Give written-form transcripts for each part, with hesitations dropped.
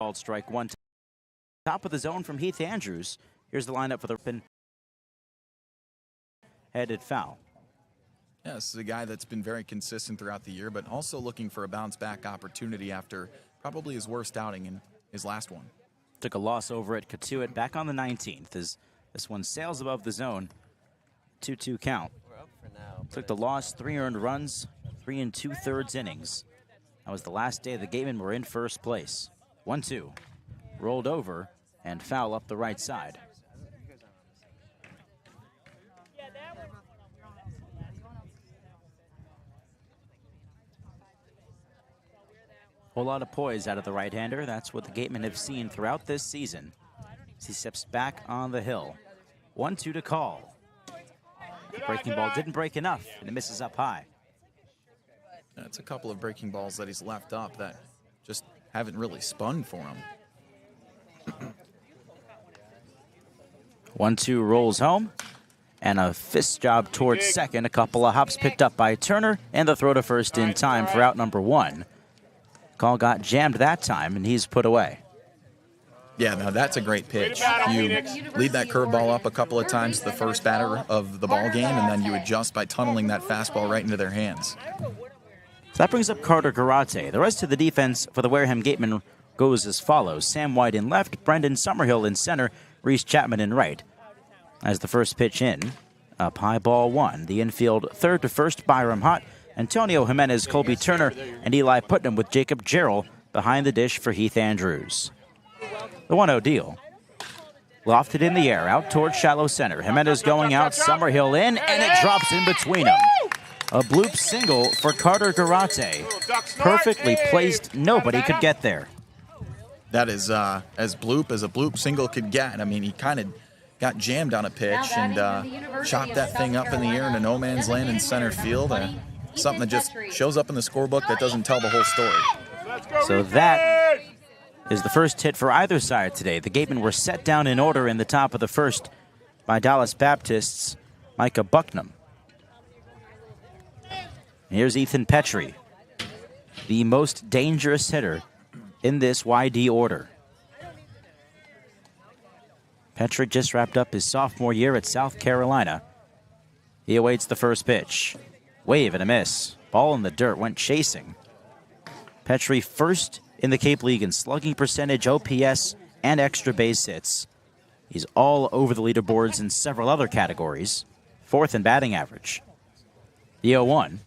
Called strike one. Top of the zone from Heath Andrews. Here's the lineup for the pin. Headed foul. Yeah, this is a guy that's been very consistent throughout the year, but also looking for a bounce-back opportunity after probably his worst outing in his last one. Took a loss over at Katuitt back on the 19th as this one sails above the zone. 2-2 count. Took the loss, 3 earned runs, 3 2/3 innings. That was the last day the Gatemen were in first place. 1-2. Rolled over and foul up the right side. Whole lot of poise out of the right-hander. That's what the Gatemen have seen throughout this season. As he steps back on the hill. 1-2 to call. The breaking ball didn't break enough, and it misses up high. That's a couple of breaking balls that he's left up that just haven't really spun for him. 1-2 rolls home, and a fist job towards second. A couple of hops picked up by Turner, and the throw to first in time for out number 1. Call got jammed that time, and he's put away. Yeah, now that's a great pitch. You lead that curveball up a couple of times to the first batter of the ball game, and then you adjust by tunneling that fastball right into their hands. So that brings up Carter Garate. The rest of the defense for the Wareham Gatemen goes as follows. Sam White in left, Brendan Summerhill in center, Reese Chapman in right. As the first pitch in, up high ball 1. The infield third to first, Byram Hott, Antonio Jimenez, Colby Turner, and Eli Putnam with Jacob Jarrell behind the dish for Heath Andrews. The 1-0 deal. Lofted in the air, out towards shallow center. Jimenez going out, Summerhill in, and it drops in between them. A bloop single for Carter Garate. Perfectly placed, nobody could get there. That is as bloop as a bloop single could get. I mean, he kind of got jammed on a pitch and chopped that thing up in the air into no man's land in center field. Something that just shows up in the scorebook that doesn't tell the whole story. So that is the first hit for either side today. The Gatemen were set down in order in the top of the first by Dallas Baptist's Micah Bucknam. Here's Ethan Petrie, the most dangerous hitter in this YD order. Petrie just wrapped up his sophomore year at South Carolina. He awaits the first pitch. Wave and a miss. Ball in the dirt, went chasing. Petrie first in the Cape League in slugging percentage, OPS, and extra base hits. He's all over the leaderboards in several other categories. 4th in batting average. The 0-1.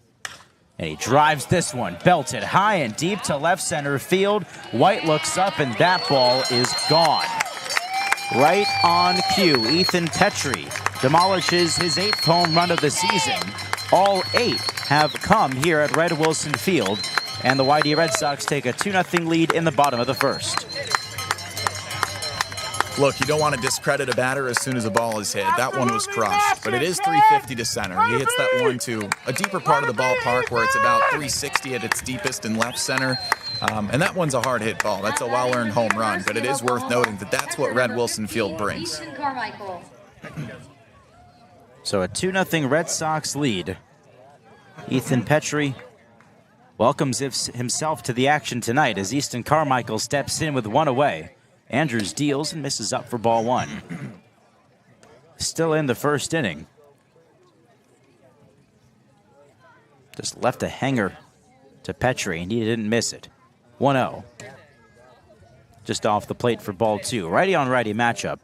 And he drives this one, belted high and deep to left center field. White looks up, and that ball is gone. Right on cue, Ethan Petrie demolishes his 8th home run of the season. All 8 have come here at Red Wilson Field, and the YD Red Sox take a 2-0 lead in the bottom of the first. Look, you don't want to discredit a batter as soon as a ball is hit. That one was crushed, but it is 350 to center. He hits that one to a deeper part of the ballpark where it's about 360 at its deepest in left center. And that one's a hard hit ball. That's a well-earned home run, but it is worth noting that that's what Red Wilson Field brings. So a 2-0 Red Sox lead. Ethan Petrie welcomes himself to the action tonight as Easton Carmichael steps in with 1 away. Andrews deals and misses up for ball 1. Still in the first inning. Just left a hanger to Petrie, and he didn't miss it. 1-0. Just off the plate for ball 2. Righty on righty matchup.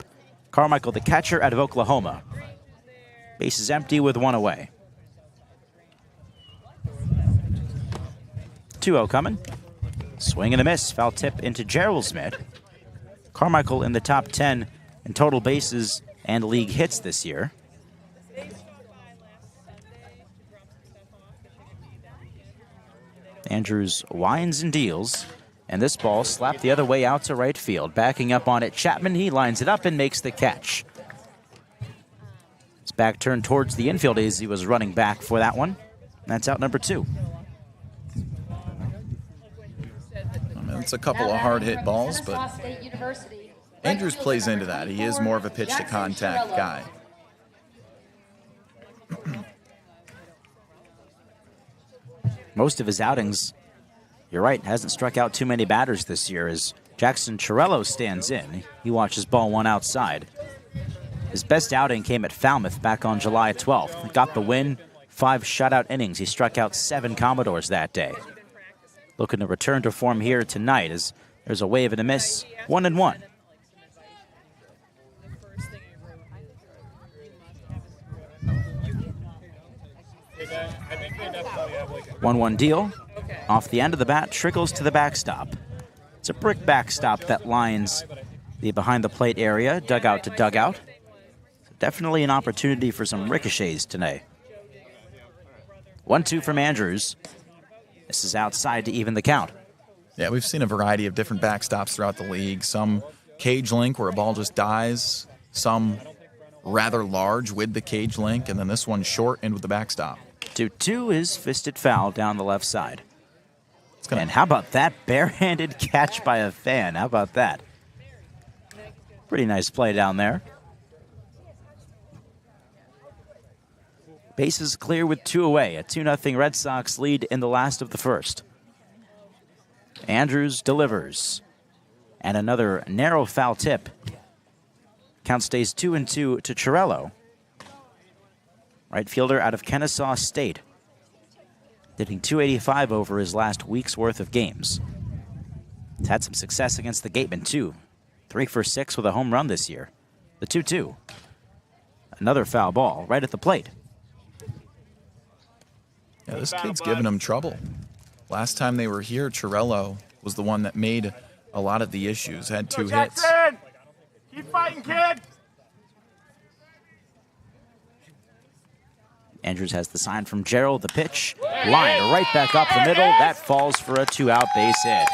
Carmichael, the catcher out of Oklahoma. Base is empty with 1 away. 2-0 coming. Swing and a miss. Foul tip into Gerald Smith. Carmichael in the top 10 in total bases and league hits this year. Andrews winds and deals, and this ball slapped the other way out to right field. Backing up on it, Chapman, he lines it up and makes the catch. His back turned towards the infield as he was running back for that one. That's out number 2. It's a couple of hard hit balls, but Andrews plays into that. He is more of a pitch to contact guy. Most of his outings, you're right, hasn't struck out too many batters this year as Jackson Chirello stands in. He watches ball one outside. His best outing came at Falmouth back on July 12th. He got the win, 5 shutout innings. He struck out 7 Commodores that day. Looking to return to form here tonight as there's a wave and a miss, 1-1. 1-1 deal. Off the end of the bat, trickles to the backstop. It's a brick backstop that lines the behind the plate area, dugout to dugout. So definitely an opportunity for some ricochets today. 1-2 from Andrews. This is outside to even the count. Yeah, we've seen a variety of different backstops throughout the league. Some cage link where a ball just dies. Some rather large with the cage link. And then this one short and with the backstop. 2-2 is fisted foul down the left side. And how about that barehanded catch by a fan? How about that? Pretty nice play down there. Bases clear with 2 away. A 2-0 Red Sox lead in the last of the first. Andrews delivers. And another narrow foul tip. Count stays 2-2 to Chirello. Right fielder out of Kennesaw State. Hitting .285 over his last week's worth of games. He's had some success against the Gatemen, too. 3 for 6 with a home run this year. The 2-2. Another foul ball right at the plate. Yeah, this kid's giving him trouble. Last time they were here, Chirello was the one that made a lot of the issues. Had 2 hits. Keep fighting, kid! Andrews has the sign from Gerald. The pitch, line right back up the middle. That falls for a 2-out base hit.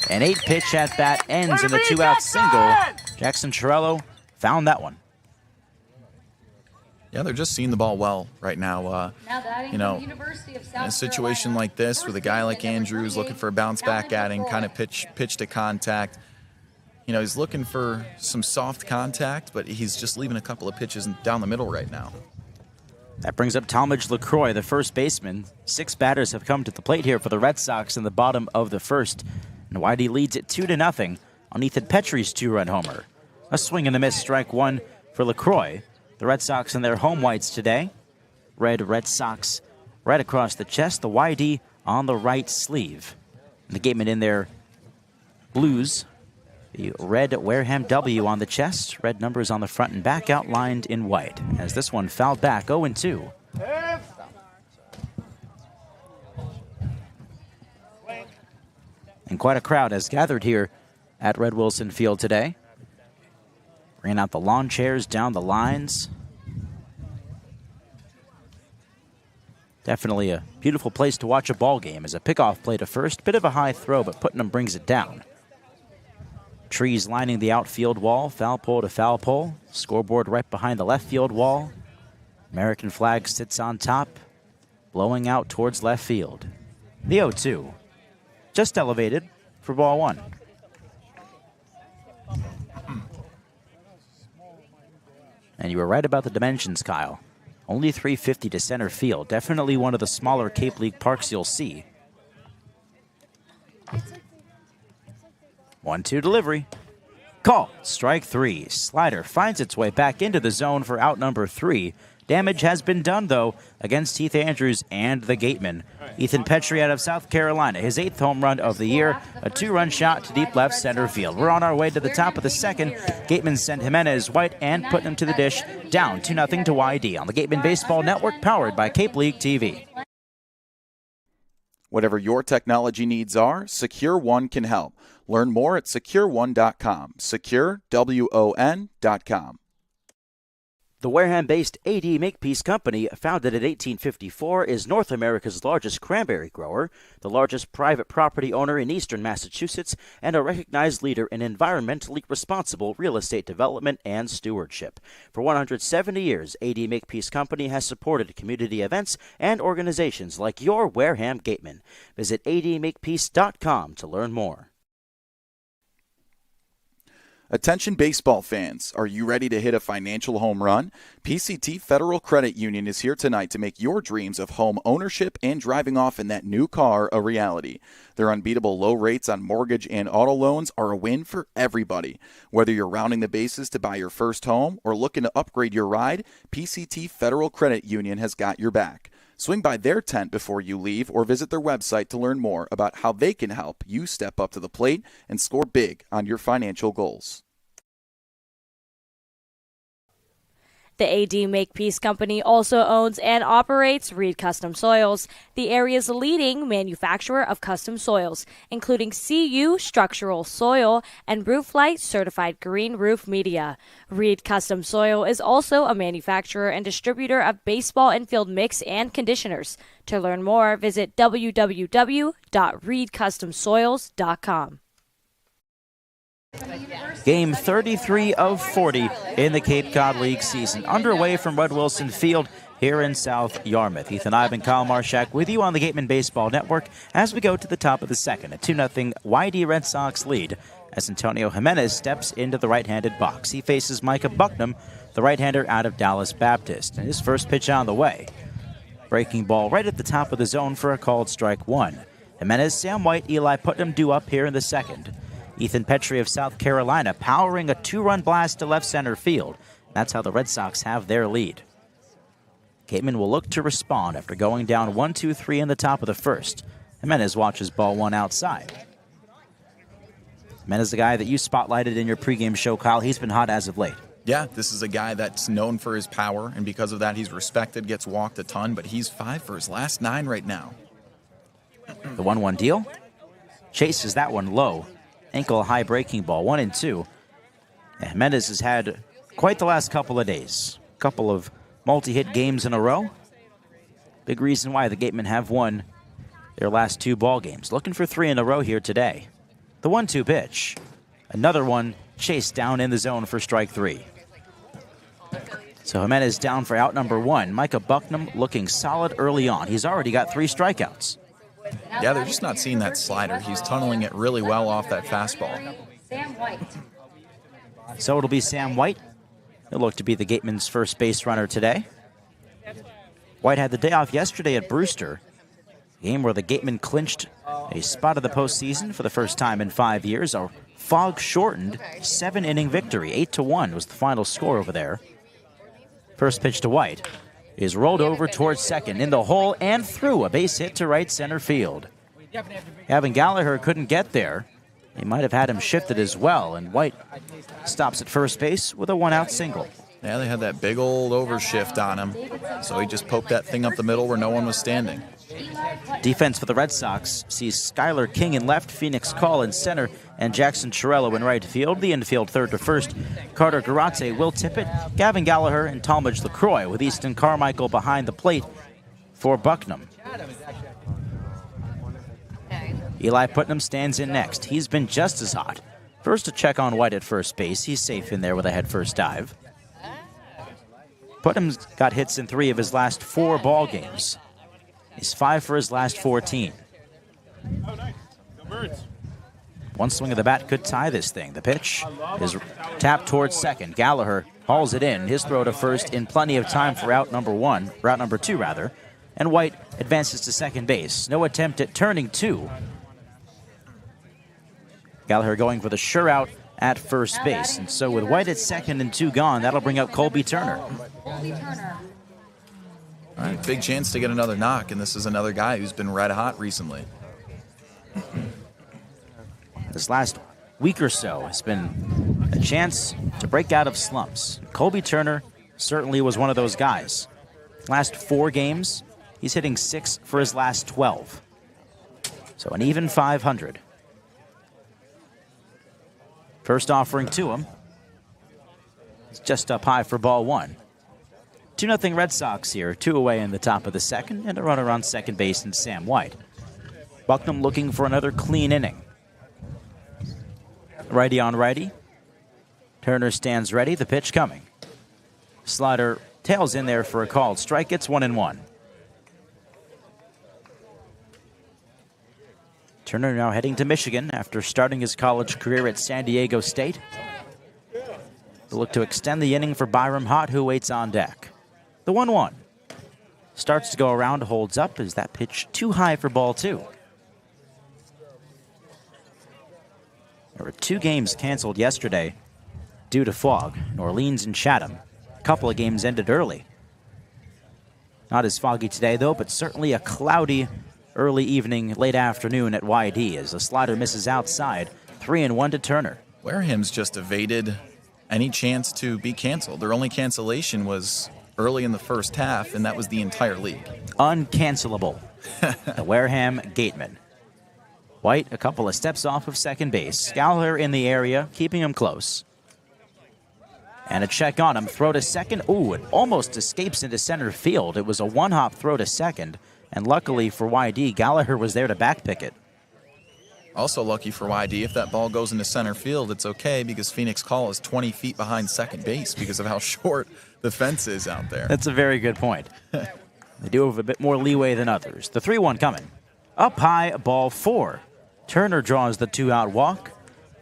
An 8-pitch at bat ends in a 2-out single. Jackson Chirello found that one. Yeah, they're just seeing the ball well right now. You know, in a situation like this with a guy like Andrews looking for a bounce back outing, kind of pitch to contact. You know, he's looking for some soft contact, but he's just leaving a couple of pitches down the middle right now. That brings up Talmadge LaCroix, the first baseman. 6 batters have come to the plate here for the Red Sox in the bottom of the first. And Whitey leads it 2-0 on Ethan Petrie's 2-run homer. A swing and a miss, strike 1 for LaCroix. The Red Sox in their home whites today. Red Sox right across the chest. The YD on the right sleeve. And the Gatemen in their blues. The red Wareham W on the chest. Red numbers on the front and back outlined in white. As this one fouled back 0-2. And quite a crowd has gathered here at Red Wilson Field today. Bringing out the lawn chairs down the lines. Definitely a beautiful place to watch a ball game. As a pickoff play to first. Bit of a high throw, but Putnam brings it down. Trees lining the outfield wall. Foul pole to foul pole. Scoreboard right behind the left field wall. American flag sits on top, blowing out towards left field. The 0-2. Just elevated for ball 1. And you were right about the dimensions, Kyle. Only 350 to center field. Definitely one of the smaller Cape League parks you'll see. 1-2 delivery. Call. Strike 3. Slider finds its way back into the zone for out number 3. Damage has been done, though, against Heath Andrews and the Gatemen. Ethan Petrie out of South Carolina, his 8th home run of the year, a 2-run shot to deep left center field. We're on our way to the top of the second. Gatemen send Jimenez, White, and Putnam to the dish, down 2-0 to YD on the Gatemen Baseball Network, powered by Cape League TV. Whatever your technology needs are, Secure One can help. Learn more at SecureOne.com. SecureWON.com. The Wareham-based AD Makepeace Company, founded in 1854, is North America's largest cranberry grower, the largest private property owner in eastern Massachusetts, and a recognized leader in environmentally responsible real estate development and stewardship. For 170 years, AD Makepeace Company has supported community events and organizations like your Wareham Gatemen. Visit admakepeace.com to learn more. Attention baseball fans, are you ready to hit a financial home run? PCT Federal Credit Union is here tonight to make your dreams of home ownership and driving off in that new car a reality. Their unbeatable low rates on mortgage and auto loans are a win for everybody. Whether you're rounding the bases to buy your first home or looking to upgrade your ride, PCT Federal Credit Union has got your back. Swing by their tent before you leave or visit their website to learn more about how they can help you step up to the plate and score big on your financial goals. The AD Makepeace Company also owns and operates Reed Custom Soils, the area's leading manufacturer of custom soils, including CU structural soil and Rooflight certified green roof media. Reed Custom Soil is also a manufacturer and distributor of baseball infield mix and conditioners. To learn more, visit www.reedcustomsoils.com. Game 33 of 40 in the Cape Cod League season, underway from Red Wilson Field here in South Yarmouth. Ethan Eibe and Kyle Marchak with you on the Gatemen Baseball Network as we go to the top of the second. A 2-0 YD Red Sox lead as Antonio Jimenez steps into the right-handed box. He faces Micah Bucknam, the right-hander out of Dallas Baptist. And his first pitch on the way. Breaking ball right at the top of the zone for a called strike one. Jimenez, Sam White, Eli Putnam due up here in the second. Ethan Petrie of South Carolina powering a 2-run blast to left center field. That's how the Red Sox have their lead. Gatemen will look to respond after going down 1-2-3 in the top of the first. Jimenez watches ball one outside. Jimenez, the guy that you spotlighted in your pregame show, Kyle. He's been hot as of late. Yeah, this is a guy that's known for his power, and because of that, he's respected, gets walked a ton, but he's 5 for his last 9 right now. The 1-1 deal. Chases that one low. Ankle high breaking ball, 1-2. Jimenez has had quite the last couple of days. Couple of multi-hit games in a row. Big reason why the Gatemen have won their last 2 ball games. Looking for 3 in a row here today. The 1-2 pitch. Another one chased down in the zone for strike 3. So Jimenez down for out number 1. Micah Bucknam looking solid early on. He's already got 3 strikeouts. Yeah, they're just not seeing that slider. He's tunneling it really well off that fastball. So it'll be Sam White. He'll look to be the Gatemen's first base runner today. White had the day off yesterday at Brewster, a game where the Gatemen clinched a spot of the postseason for the first time in 5 years. A fog-shortened 7-inning victory. 8-1 was the final score over there. First pitch to White is rolled over towards second, in the hole and through, a base hit to right center field. Gavin Gallagher couldn't get there. He might have had him shifted as well, and White stops at first base with a 1-out single. Yeah, they had that big old overshift on him, so he just poked that thing up the middle where no one was standing. Defense for the Red Sox sees Skylar King in left, Phoenix Call in center, and Jackson Chiarello in right field. The infield third to first. Carter Garate, Will Tippett, Gavin Gallagher, and Talmadge LaCroix, with Easton Carmichael behind the plate for Bucknam. Eli Putnam stands in next. He's been just as hot. First to check on White at first base. He's safe in there with a head-first dive. Putnam's got hits in 3 of his last 4 ball games. He's 5 for his last 14. One swing of the bat could tie this thing. The pitch is tapped towards second. Gallagher hauls it in. His throw to first in plenty of time for route number 2 rather. And White advances to second base. No attempt at turning 2. Gallagher going for the sure out at first base. And so with White at second and 2 gone, that'll bring up Colby Turner. All right, big chance to get another knock, and this is another guy who's been red hot recently. This last week or so has been a chance to break out of slumps. Colby Turner certainly was one of those guys. Last 4 games, he's hitting 6 for his last 12. So an even 500. First offering to him. It's just up high for ball 1. 2-0 Red Sox here, 2 away in the top of the second, and a runner on second base in Sam White. Bucknam looking for another clean inning. Righty on righty. Turner stands ready, the pitch coming. Slider tails in there for a called strike. It's 1-1. Turner now heading to Michigan after starting his college career at San Diego State. They'll look to extend the inning for Byram Hott, who waits on deck. The 1-1. Starts to go around, holds up. Is that pitch too high for ball 2? There were 2 games canceled yesterday due to fog, New Orleans and Chatham. A couple of games ended early. Not as foggy today, though, but certainly a cloudy early evening, late afternoon at YD as the slider misses outside. 3-1 to Turner. Wareham's just evaded any chance to be canceled. Their only cancellation was early in the first half, and that was the entire league. Uncancelable. The Wareham Gatemen. White a couple of steps off of second base. Gallagher in the area, keeping him close. And a check on him. Throw to second. Ooh, it almost escapes into center field. It was a one-hop throw to second. And luckily for YD, Gallagher was there to backpick it. Also lucky for YD, if that ball goes into center field, it's okay because Phoenix Call is 20 feet behind second base because of how short the fence is out there. That's a very good point. They do have a bit more leeway than others. The 3-1 coming. Up high, ball 4. Turner draws the 2-out walk.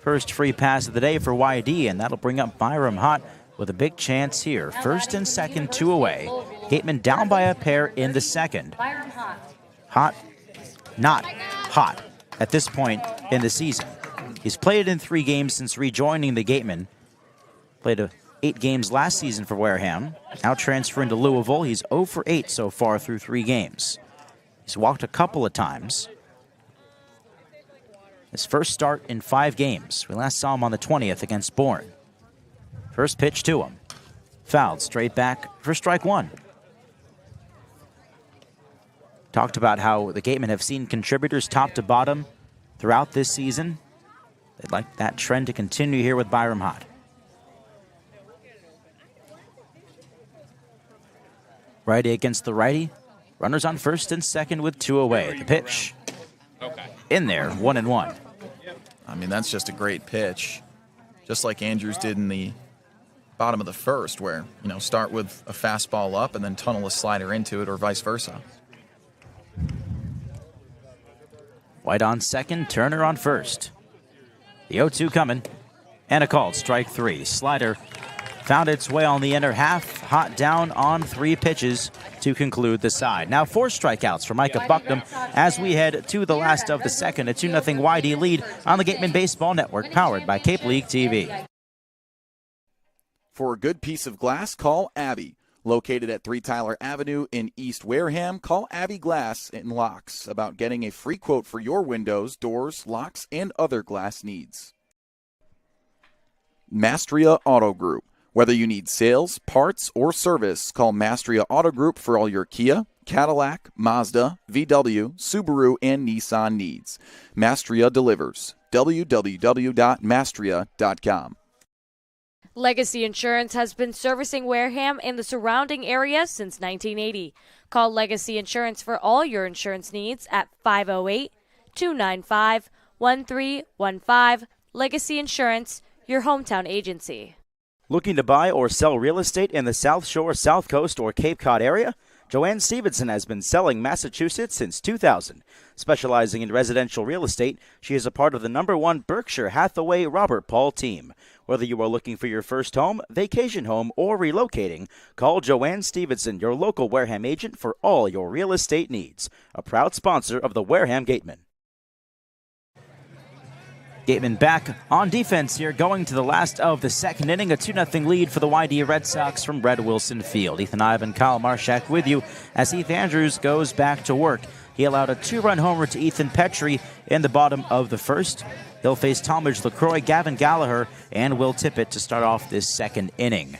First free pass of the day for YD, and that'll bring up Byram Hott with a big chance here. First and second, 2 away. Gatemen down by a pair in the second. Hott, not hot at this point in the season. He's played in 3 games since rejoining the Gatemen. Played 8 games last season for Wareham. Now transferring to Louisville. He's 0 for 8 so far through 3 games. He's walked a couple of times. His first start in 5 games. We last saw him on the 20th against Bourne. First pitch to him. Fouled straight back for strike 1. Talked about how the Gatemen have seen contributors top to bottom throughout this season. They'd like that trend to continue here with Byram Hott. Righty against the righty. Runners on first and second with 2 away. The pitch in there, 1-1. I mean, that's just a great pitch. Just like Andrews did in the bottom of the first, where, start with a fastball up and then tunnel a slider into it, or vice versa. White on second, Turner on first. The 0-2 coming, and a called strike 3. Slider found its way on the inner half. Hott down on 3 pitches to conclude the side. Now 4 strikeouts for Micah Bucknam as we head to the last of the second. A 2-0 YD lead on the Gatemen Baseball Network, powered by Cape League TV. For a good piece of glass, call Abby. Located at 3 Tyler Avenue in East Wareham, call Abby Glass and Locks about getting a free quote for your windows, doors, locks, and other glass needs. Mastria Auto Group. Whether you need sales, parts, or service, call Mastria Auto Group for all your Kia, Cadillac, Mazda, VW, Subaru, and Nissan needs. Mastria delivers. www.mastria.com. Legacy Insurance has been servicing Wareham and the surrounding area since 1980. Call Legacy Insurance for all your insurance needs at 508-295-1315. Legacy Insurance, your hometown agency. Looking to buy or sell real estate in the South Shore, South Coast, or Cape Cod area? Joanne Stevenson has been selling Massachusetts since 2000. Specializing in residential real estate, she is a part of the #1 Berkshire Hathaway Robert Paul team. Whether you are looking for your first home, vacation home, or relocating, call Joanne Stevenson, your local Wareham agent, for all your real estate needs. A proud sponsor of the Wareham Gatemen. Gatemen back on defense here, going to the last of the second inning. A 2-0 lead for the YD Red Sox from Red Wilson Field. Ethan Eibe and Kyle Marchak with you as Heath Andrews goes back to work. He allowed a 2-run homer to Ethan Petrie in the bottom of the first. He'll face Talmadge LaCroix, Gavin Gallagher, and Will Tippett to start off this second inning.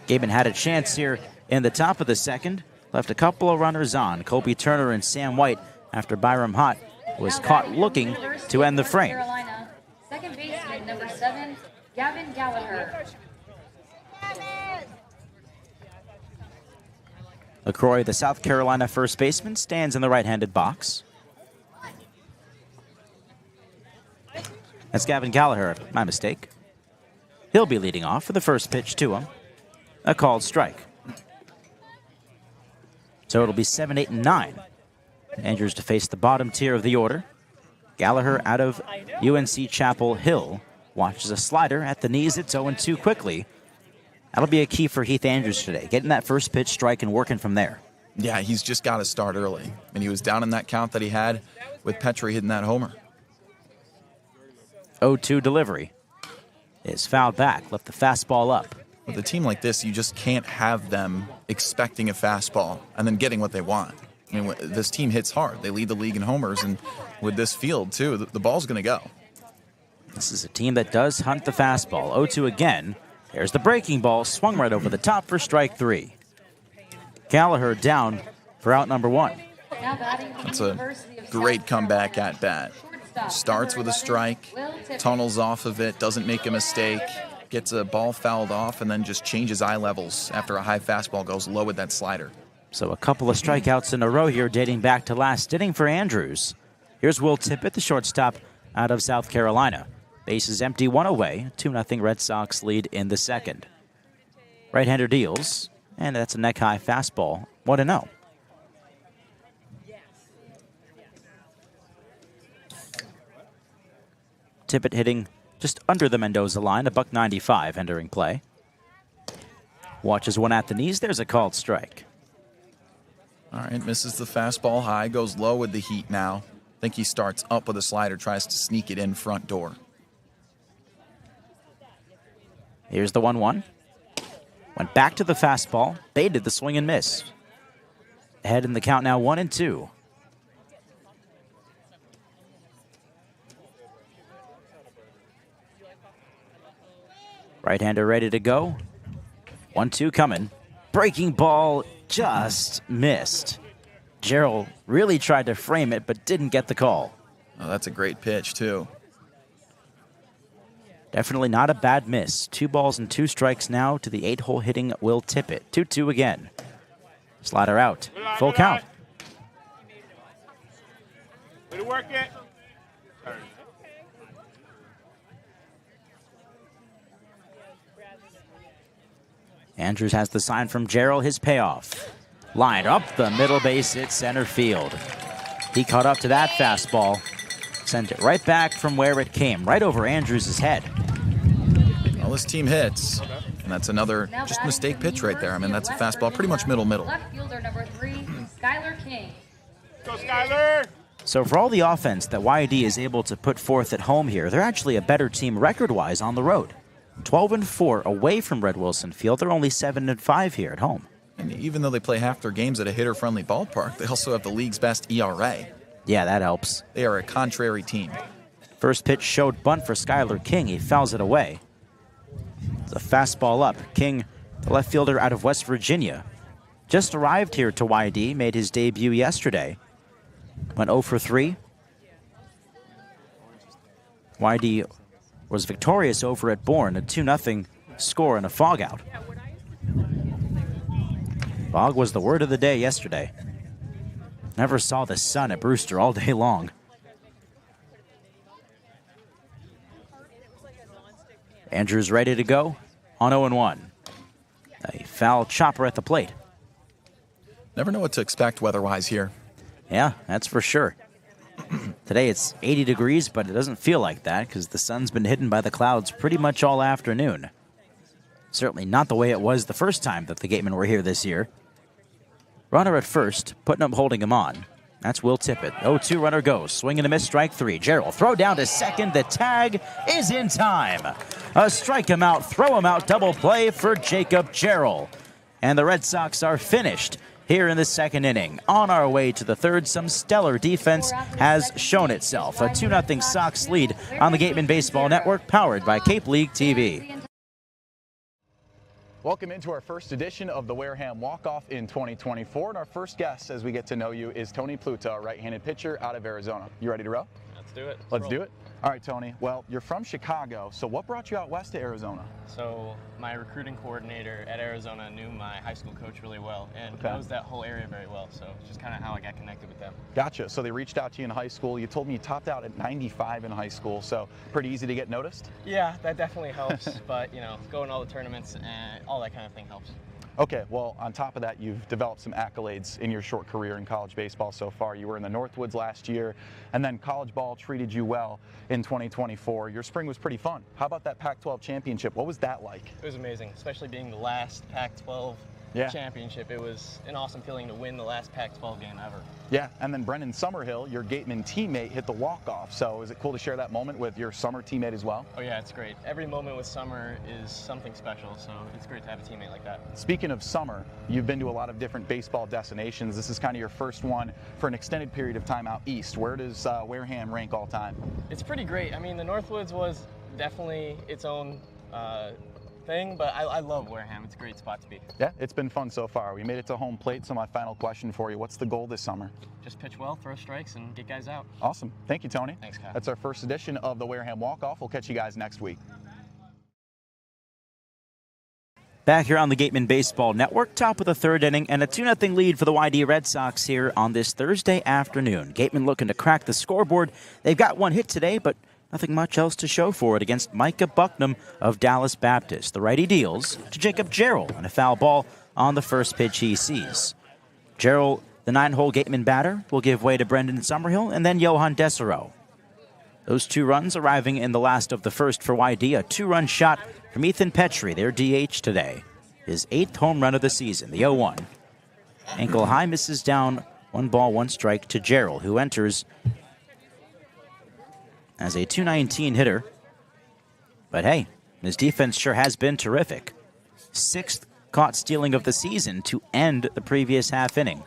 Gatemen had a chance here in the top of the second. Left a couple of runners on, Kobe Turner and Sam White, after Byram Hott was caught looking to end the frame. Second baseman, number 7, Gavin Gallagher. LaCroix, the South Carolina first baseman, stands in the right-handed box. That's Gavin Gallagher, my mistake. He'll be leading off for the first pitch to him. A called strike. So it'll be 7, 8, and 9. Andrews to face the bottom tier of the order. Gallagher out of UNC Chapel Hill watches a slider at the knees. It's 0-2 quickly That'll be a key for Heath Andrews today, getting that first pitch strike and working from there. Yeah, he's just got to start early. And he was down in that count that he had with Petrie hitting that homer. 0-2 delivery is fouled back, left the fastball up. With a team like this, you just can't have them expecting a fastball and then getting what they want. I mean, this team hits hard. They lead the league in homers, and with this field, too, the ball's going to go. This is a team that does hunt the fastball. 0-2 again. There's the breaking ball, swung right over the top for strike 3. Gallagher down for out number 1. That's a great comeback at bat. Starts with a strike, tunnels off of it, doesn't make a mistake, gets a ball fouled off, and then just changes eye levels after a high fastball goes low with that slider. So a couple of strikeouts in a row here dating back to last inning for Andrews. Here's Will Tippett, the shortstop out of South Carolina. Bases empty, 1 away. 2-0 Red Sox lead in the second. Right-hander deals, and that's a neck-high fastball. 1-0. Tippett hitting just under the Mendoza line, $195 entering play. Watches one at the knees. There's a called strike. All right, misses the fastball high, goes low with the heat now. I think he starts up with a slider, tries to sneak it in front door. Here's the 1-1. Went back to the fastball, baited the swing and miss. Ahead in the count now, 1-2. Right-hander ready to go. 1-2 coming. Breaking ball just missed. Gerald really tried to frame it, but didn't get the call. Oh, that's a great pitch, too. Definitely not a bad miss. 2 balls and 2 strikes now to the 8-hole hitting Will Tippett. 2-2 again. Slider out. Full count. Way to work it. Andrews has the sign from Gerald, his payoff. Line up the middle base, hit center field. He caught up to that fastball, sent it right back from where it came, right over Andrews' head. Well, this team hits, and that's another just mistake pitch right there. I mean, that's a fastball, pretty much middle. Left fielder number 3, Skylar King. Go, Skylar. So for all the offense that YD is able to put forth at home here, they're actually a better team record-wise on the road. 12-4 away from Red Wilson Field. They're only 7-5 here at home. And even though they play half their games at a hitter-friendly ballpark, they also have the league's best ERA. Yeah, that helps. They are a contrary team. First pitch showed bunt for Skylar King. He fouls it away. It's a fastball up. King, the left fielder out of West Virginia, just arrived here to YD, made his debut yesterday. Went 0 for 3. YD was victorious over at Bourne, a 2-0 score and a fog out. Fog was the word of the day yesterday. Never saw the sun at Brewster all day long. Andrews ready to go on 0-1. A foul chopper at the plate. Never know what to expect weather-wise here. Yeah, that's for sure. Today it's 80 degrees, but it doesn't feel like that because the sun's been hidden by the clouds pretty much all afternoon. Certainly not the way it was the first time that the Gatemen were here this year. Runner at first, Putnam holding him on. That's Will Tippett. 0-2 runner goes. Swing and a miss, strike 3. Gerald throw down to second. The tag is in time. A strike him out, throw him out, double play for Jacob Gerald. And the Red Sox are finished here in the second inning. On our way to the third, some stellar defense has shown itself. A 2-0 Sox lead on the Gatemen Baseball Network, powered by Cape League TV. Welcome into our first edition of the Wareham Walk-Off in 2024. And our first guest, as we get to know you, is Tony Pluta, a right-handed pitcher out of Arizona. You ready to roll? Let's do it. Let's do it. All right, Tony. Well, you're from Chicago, so what brought you out west to Arizona? So my recruiting coordinator at Arizona knew my high school coach really well and knows that whole area very well. So it's just kind of how I got connected with them. Gotcha. So they reached out to you in high school. You told me you topped out at 95 in high school, so pretty easy to get noticed? Yeah, that definitely helps. But, you know, going to all the tournaments and all that kind of thing helps. Okay, well, on top of that, you've developed some accolades in your short career in college baseball so far. You were in the Northwoods last year, and then college ball treated you well in 2024. Your spring was pretty fun. How about that Pac-12 championship? What was that like? It was amazing, especially being the last Pac-12 championship. It was an awesome feeling to win the last Pac-12 game ever. Yeah, and then Brendan Summerhill, your Gatemen teammate, hit the walk-off. So is it cool to share that moment with your Summer teammate as well? Oh yeah, it's great. Every moment with Summer is something special, so it's great to have a teammate like that. Speaking of Summer, you've been to a lot of different baseball destinations. This is kind of your first one for an extended period of time out east. Where does Wareham rank all time? It's pretty great. I mean, the Northwoods was definitely its own thing, but I love Wareham. It's a great spot to be. Yeah, it's been fun so far. We made it to home plate, so my final question for you, what's the goal this summer? Just pitch well, throw strikes, and get guys out. Awesome. Thank you, Tony. Thanks, Kyle. That's our first edition of the Wareham Walk-Off. We'll catch you guys next week. Back here on the Gatemen Baseball Network, top of the third inning, and a 2-0 lead for the YD Red Sox here on this Thursday afternoon. Gatemen looking to crack the scoreboard. They've got one hit today, but nothing much else to show for it against Micah Bucknam of Dallas Baptist. The righty deals to Jacob Jarrell, and a foul ball on the first pitch he sees. Jarrell, the 9-hole Gatemen batter, will give way to Brendan Summerhill and then Johan Dessereau. Those 2 runs arriving in the last of the first for YD. A 2-run shot from Ethan Petrie, their DH today. His 8th home run of the season, the 0-1. Ankle high, misses down 1 ball, 1 strike to Jarrell, who enters as a .219 hitter. But hey, his defense sure has been terrific. 6th caught stealing of the season to end the previous half inning.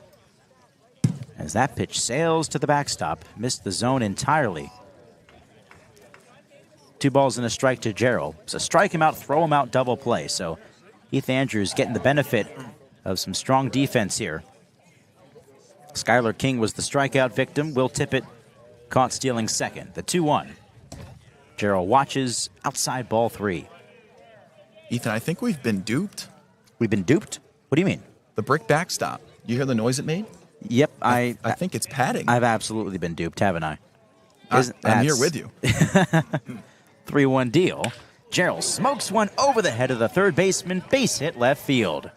As that pitch sails to the backstop, missed the zone entirely. 2 balls and a strike to Jarrell. So strike him out, throw him out, double play. So Heath Andrews getting the benefit of some strong defense here. Skylar King was the strikeout victim. Will Tippett caught stealing second. The 2-1. Jarrell watches outside ball 3. Ethan, I think we've been duped. We've been duped? What do you mean? The brick backstop. You hear the noise it made? Yep, I think it's padding. I've absolutely been duped, haven't I? I'm here with you. 3-1 deal. Jarrell smokes one over the head of the third baseman. Base hit left field.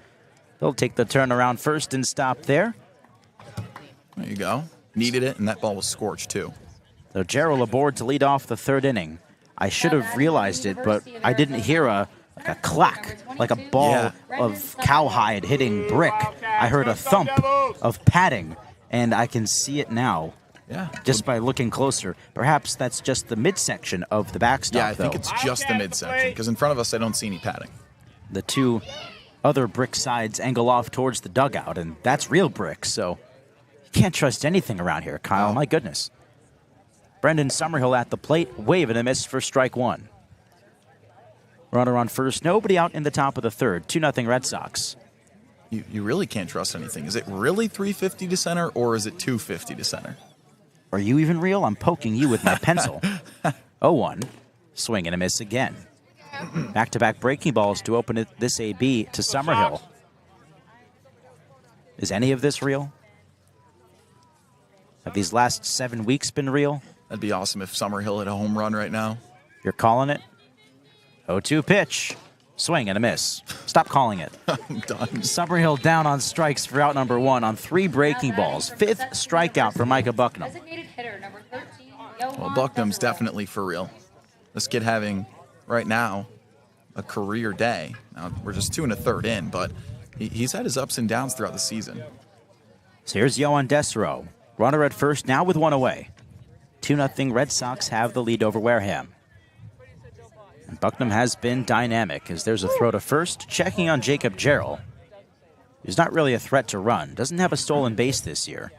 They'll take the turnaround first and stop there. There you go. Needed it, and that ball was scorched, too. So Jarrell aboard to lead off the third inning. I should have realized it, but I didn't hear a clack, like a ball of cowhide hitting brick. I heard a thump of padding, and I can see it now. Yeah. Just by looking closer. Perhaps that's just the midsection of the backstop, Yeah, I think it's just the midsection, because in front of us I don't see any padding. The 2 other brick sides angle off towards the dugout, and that's real brick, so you can't trust anything around here, Kyle. My goodness. Brendan Summerhill at the plate, wave and a miss for strike 1. Runner on first, nobody out in the top of the third. 2-0 Red Sox. You really can't trust anything. Is it really 350 to center, or is it 250 to center? Are you even real? I'm poking you with my pencil. 0-1. Swing and a miss again. Back-to-back breaking balls to open this AB to Summerhill. Is any of this real? Have these last 7 weeks been real? That'd be awesome if Summerhill hit a home run right now. You're calling it? 0-2 pitch. Swing and a miss. Stop calling it. I'm done. Summerhill down on strikes for out number 1 on 3 breaking balls. 5th strikeout for Micah Bucknam. Well, Bucknam's definitely for real. This kid having, right now, a career day. Now, we're just 2 1/3 in, but he's had his ups and downs throughout the season. So here's Johan Dessereau. Runner at first, now with 1 away. 2-0 Red Sox have the lead over Wareham. And Bucknam has been dynamic as there's a throw to first, checking on Jacob Jarrell. He's not really a threat to run. Doesn't have a stolen base this year.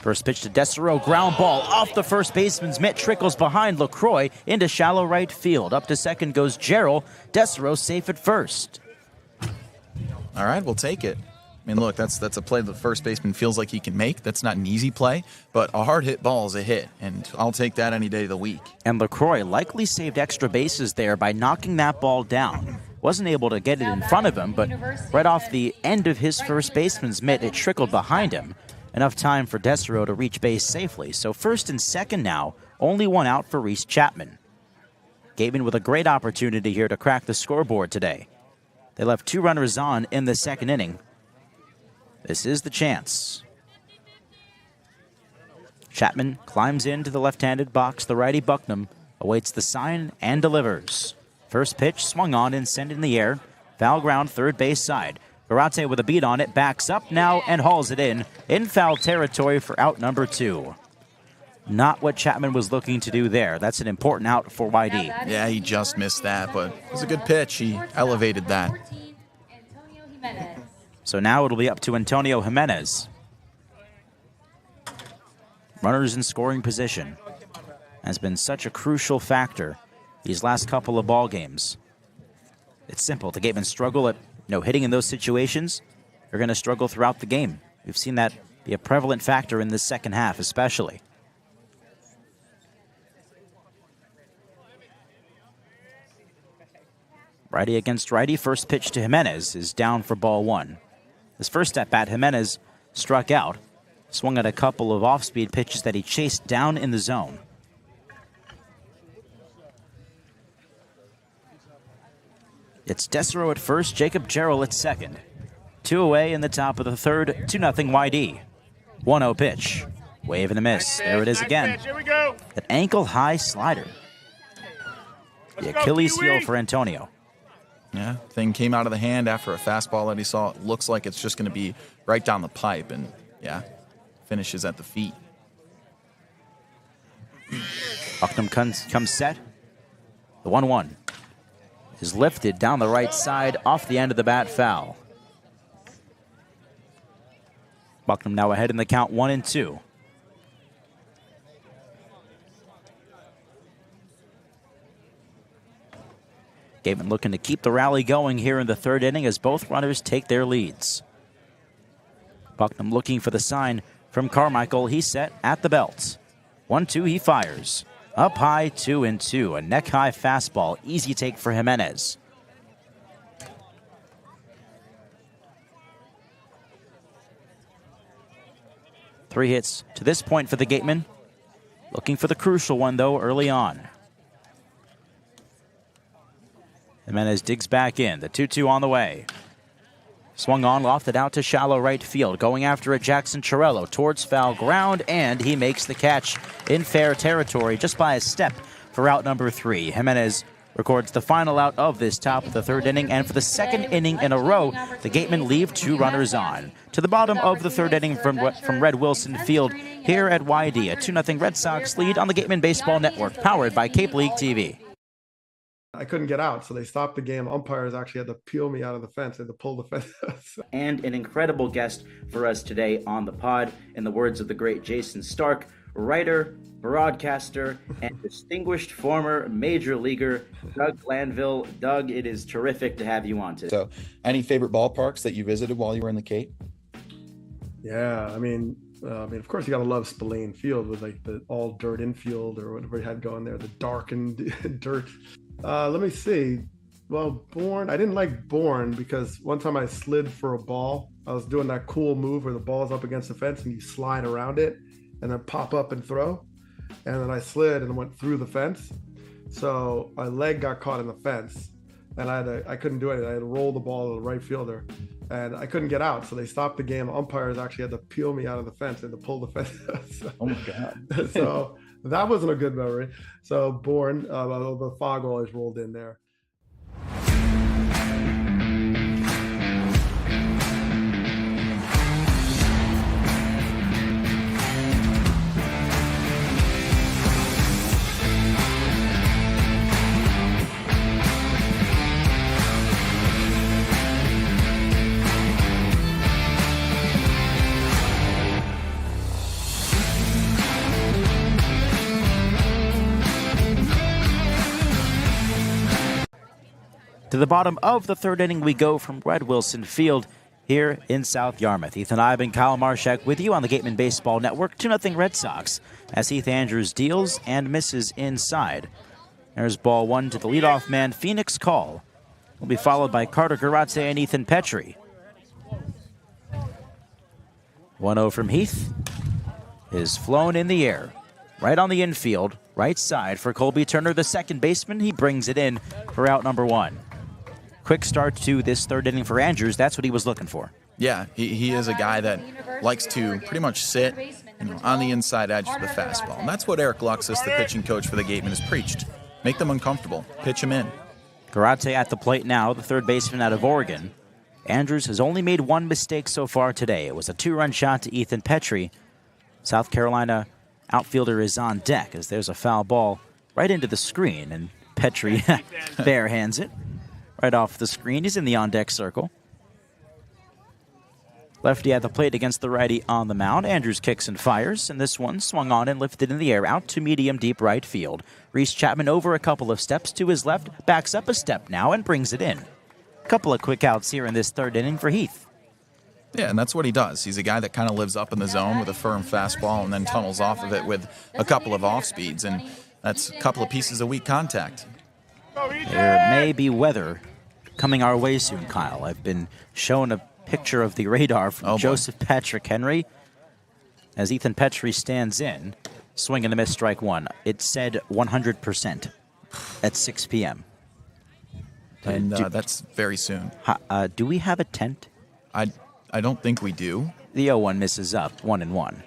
First pitch to Dessereau, ground ball off the first baseman's mitt, trickles behind LaCroix into shallow right field. Up to second goes Jarrell. Dessereau safe at first. All right, we'll take it. I mean, look, that's a play the first baseman feels like he can make. That's not an easy play, but a hard hit ball is a hit, and I'll take that any day of the week. And LaCroix likely saved extra bases there by knocking that ball down. Wasn't able to get it in front of him, but right off the end of his first baseman's mitt, it trickled behind him. enough time for Desero to reach base safely. So first and second now, only one out for Reese Chapman. Gatemen with a great opportunity here to crack the scoreboard today. They left 2 runners on in the second inning. This is the chance. Chapman climbs into the left-handed box. The righty Bucknam awaits the sign and delivers. First pitch swung on and sent in the air. Foul ground, third base side. Garate with a beat on it, backs up now and hauls it in foul territory for out number 2. Not what Chapman was looking to do there. That's an important out for YD. Yeah, he just missed that, but it was a good pitch. He elevated that. So now it'll be up to Antonio Jimenez. Runners in scoring position has been such a crucial factor these last couple of ball games. It's simple. The Gatemen struggle at hitting in those situations. They're going to struggle throughout the game. We've seen that be a prevalent factor in the second half, especially. Righty against righty. First pitch to Jimenez is down for ball 1. His first at bat, Jimenez struck out. Swung at a couple of off-speed pitches that he chased down in the zone. It's Desero at first, Jacob Jarrell at second. 2 away in the top of the third, 2-0 YD. 1-0 pitch. Wave and a miss. There it is again. Here we go. An ankle-high slider. The Achilles heel for Antonio. Yeah, thing came out of the hand after a fastball that he saw. It looks like it's just going to be right down the pipe, and yeah, finishes at the feet. Bucknam comes set. The 1-1 is lifted down the right side off the end of the bat, foul. Bucknam now ahead in the count, 1-2. Gatemen looking to keep the rally going here in the third inning as both runners take their leads. Bucknam looking for the sign from Carmichael. He's set at the belt. 1-2, he fires. Up high, 2-2. A neck-high fastball. Easy take for Jimenez. Three hits to this point for the Gatemen. Looking for the crucial one, though, early on. Jimenez digs back in. The 2-2 on the way. Swung on, lofted out to shallow right field. Going after it, Jackson Chirello towards foul ground, and he makes the catch in fair territory just by a step for out number 3. Jimenez records the final out of this top of the third inning, and for the second inning in a row, the Gatemen leave 2 runners on. To the bottom of the third inning from Red Wilson Field here at YD, a 2-0 Red Sox lead on the Gatemen Baseball Network, powered by Cape League TV. I couldn't get out, so they stopped the game. Umpires actually had to peel me out of the fence. They had to pull the fence. And an incredible guest for us today on the pod, in the words of the great Jason Stark, writer, broadcaster, and distinguished former major leaguer, Doug Glanville. Doug, it is terrific to have you on today. So, any favorite ballparks that you visited while you were in the Cape? Yeah, I mean, of course, you got to love Spillane Field with like the all dirt infield or whatever you had going there, the darkened dirt. Let me see. Well, I didn't like Bourne because one time I slid for a ball. I was doing that cool move where the ball's up against the fence and you slide around it and then pop up and throw. And then I slid and went through the fence. So my leg got caught in the fence and I couldn't do anything. I had to roll the ball to the right fielder and I couldn't get out. So they stopped the game. Umpires actually had to peel me out of the fence and to pull the fence. Oh my God. So that wasn't a good memory. So Bourne, the fog always rolled in there. To the bottom of the third inning we go from Red Wilson Field here in South Yarmouth. Ethan Eibe and Kyle Marchak with you on the Gatemen Baseball Network. 2-0 Red Sox as Heath Andrews deals and misses inside. There's ball 1 to the leadoff man, Phoenix Call. Will be followed by Carter Garate and Ethan Petrie. 1-0 from Heath is flown in the air. Right on the infield, right side for Colby Turner, the second baseman. He brings it in for out number 1. Quick start to this third inning for Andrews. That's what he was looking for. Yeah, he is a guy that likes to pretty much sit on the inside edge for the fastball. And that's what Eric Luxus, the pitching coach for the Gatemen, has preached. Make them uncomfortable. Pitch them in. Karate at the plate now, the third baseman out of Oregon. Andrews has only made one mistake so far today. It was a 2-run shot to Ethan Petrie. South Carolina outfielder is on deck as there's a foul ball right into the screen, and Petrie barehands it right off the screen. He's in the on-deck circle. Lefty at the plate against the righty on the mound. Andrews kicks and fires, and this one swung on and lifted in the air out to medium deep right field. Reese Chapman over a couple of steps to his left, backs up a step now and brings it in. A couple of quick outs here in this third inning for Heath. Yeah, and that's what he does. He's a guy that kind of lives up in the zone with a firm fastball and then tunnels off of it with a couple of off speeds, and that's a couple of pieces of weak contact. There may be weather coming our way soon, Kyle. I've been shown a picture of the radar from Joseph Patrick Henry as Ethan Petrie stands in. Swing and a miss, strike 1. It said 100% at 6 p.m. And that's very soon. Do we have a tent? I don't think we do. The 0-1 misses up, 1-1.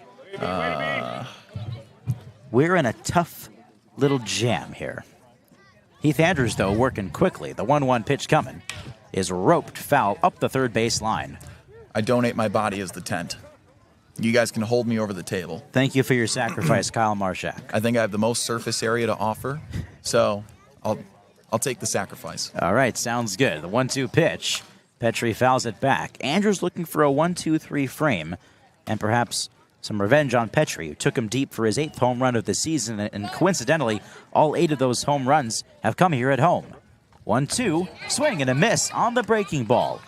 We're in a tough little jam here. Heath Andrews, though, working quickly. The 1-1 pitch coming is roped foul up the third base line. I donate my body as the tent. You guys can hold me over the table. Thank you for your sacrifice, Kyle Marchak. I think I have the most surface area to offer, so I'll take the sacrifice. All right, sounds good. The 1-2 pitch. Petrie fouls it back. Andrews looking for a 1-2-3 frame and perhaps some revenge on Petrie, who took him deep for his 8th home run of the season, and coincidentally, all 8 of those home runs have come here at home. 1-2, swing and a miss on the breaking ball.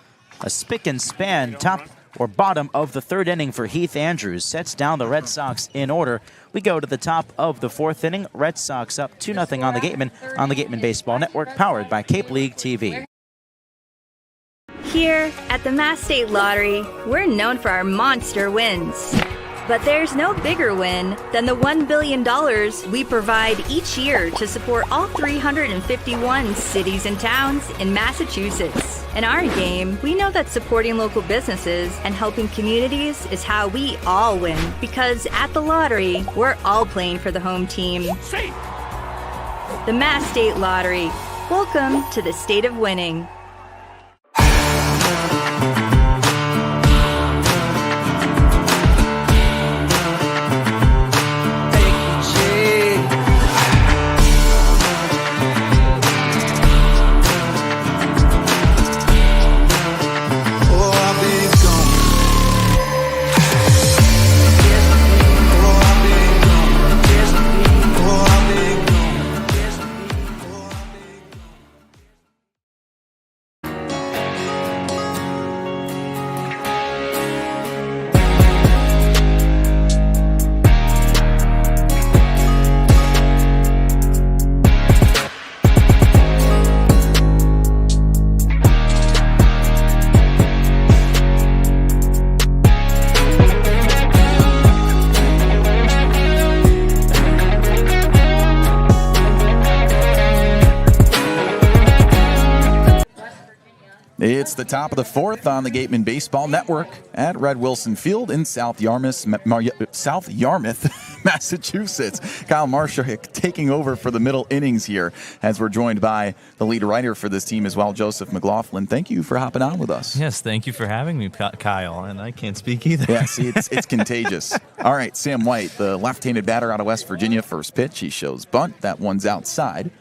A spick and span top or bottom of the third inning for Heath Andrews sets down the Red Sox in order. We go to the top of the 4th inning. Red Sox up 2-0 on the Gatemen Baseball Network, powered by Cape League TV. Here at the Mass State Lottery, we're known for our monster wins. But there's no bigger win than the $1 billion we provide each year to support all 351 cities and towns in Massachusetts. In our game, we know that supporting local businesses and helping communities is how we all win. Because at the lottery, we're all playing for the home team. The Mass State Lottery. Welcome to the state of winning. It's the top of the 4th on the Gatemen Baseball Network at Red Wilson Field in South Yarmouth, Massachusetts. Kyle Marchak taking over for the middle innings here as we're joined by the lead writer for this team as well, Joseph McLaughlin. Thank you for hopping on with us. Yes, thank you for having me, Kyle, and I can't speak either. Yeah, see, it's contagious. All right, Sam White, the left-handed batter out of West Virginia, first pitch. He shows bunt. That one's outside.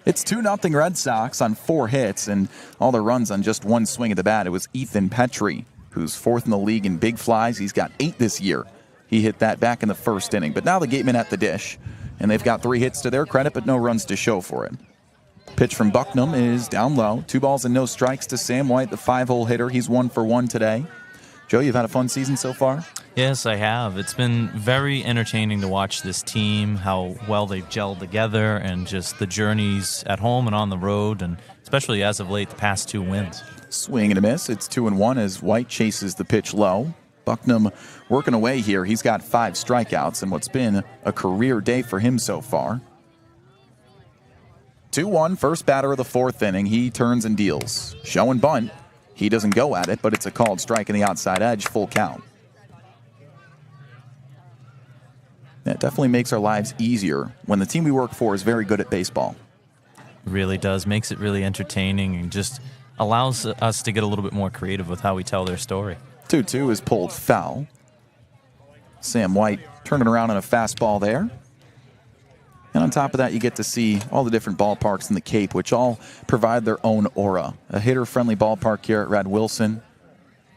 It's 2-0 Red Sox on 4 hits and all the runs on just one swing of the bat. It was Ethan Petrie, who's 4th in the league in big flies. He's got 8 this year. He hit that back in the first inning. But now the Gatemen at the dish, and they've got 3 hits to their credit, but no runs to show for it. Pitch from Bucknam is down low. 2 balls and no strikes to Sam White, the 5-hole hitter. He's 1 for 1 today. Joe, you've had a fun season so far? Yes, I have. It's been very entertaining to watch this team, how well they've gelled together, and just the journeys at home and on the road, and especially as of late, the past 2 wins. Swing and a miss. It's 2-1 as White chases the pitch low. Bucknam working away here. He's got 5 strikeouts in what's been a career day for him so far. 2-1, first batter of the 4th inning. He turns and deals. Show and bunt. He doesn't go at it, but it's a called strike in the outside edge, full count. That definitely makes our lives easier when the team we work for is very good at baseball. It really does. Makes it really entertaining and just allows us to get a little bit more creative with how we tell their story. 2-2 is pulled foul. Sam White turning around on a fastball there. And on top of that, you get to see all the different ballparks in the Cape, which all provide their own aura. A hitter-friendly ballpark here at Red Wilson.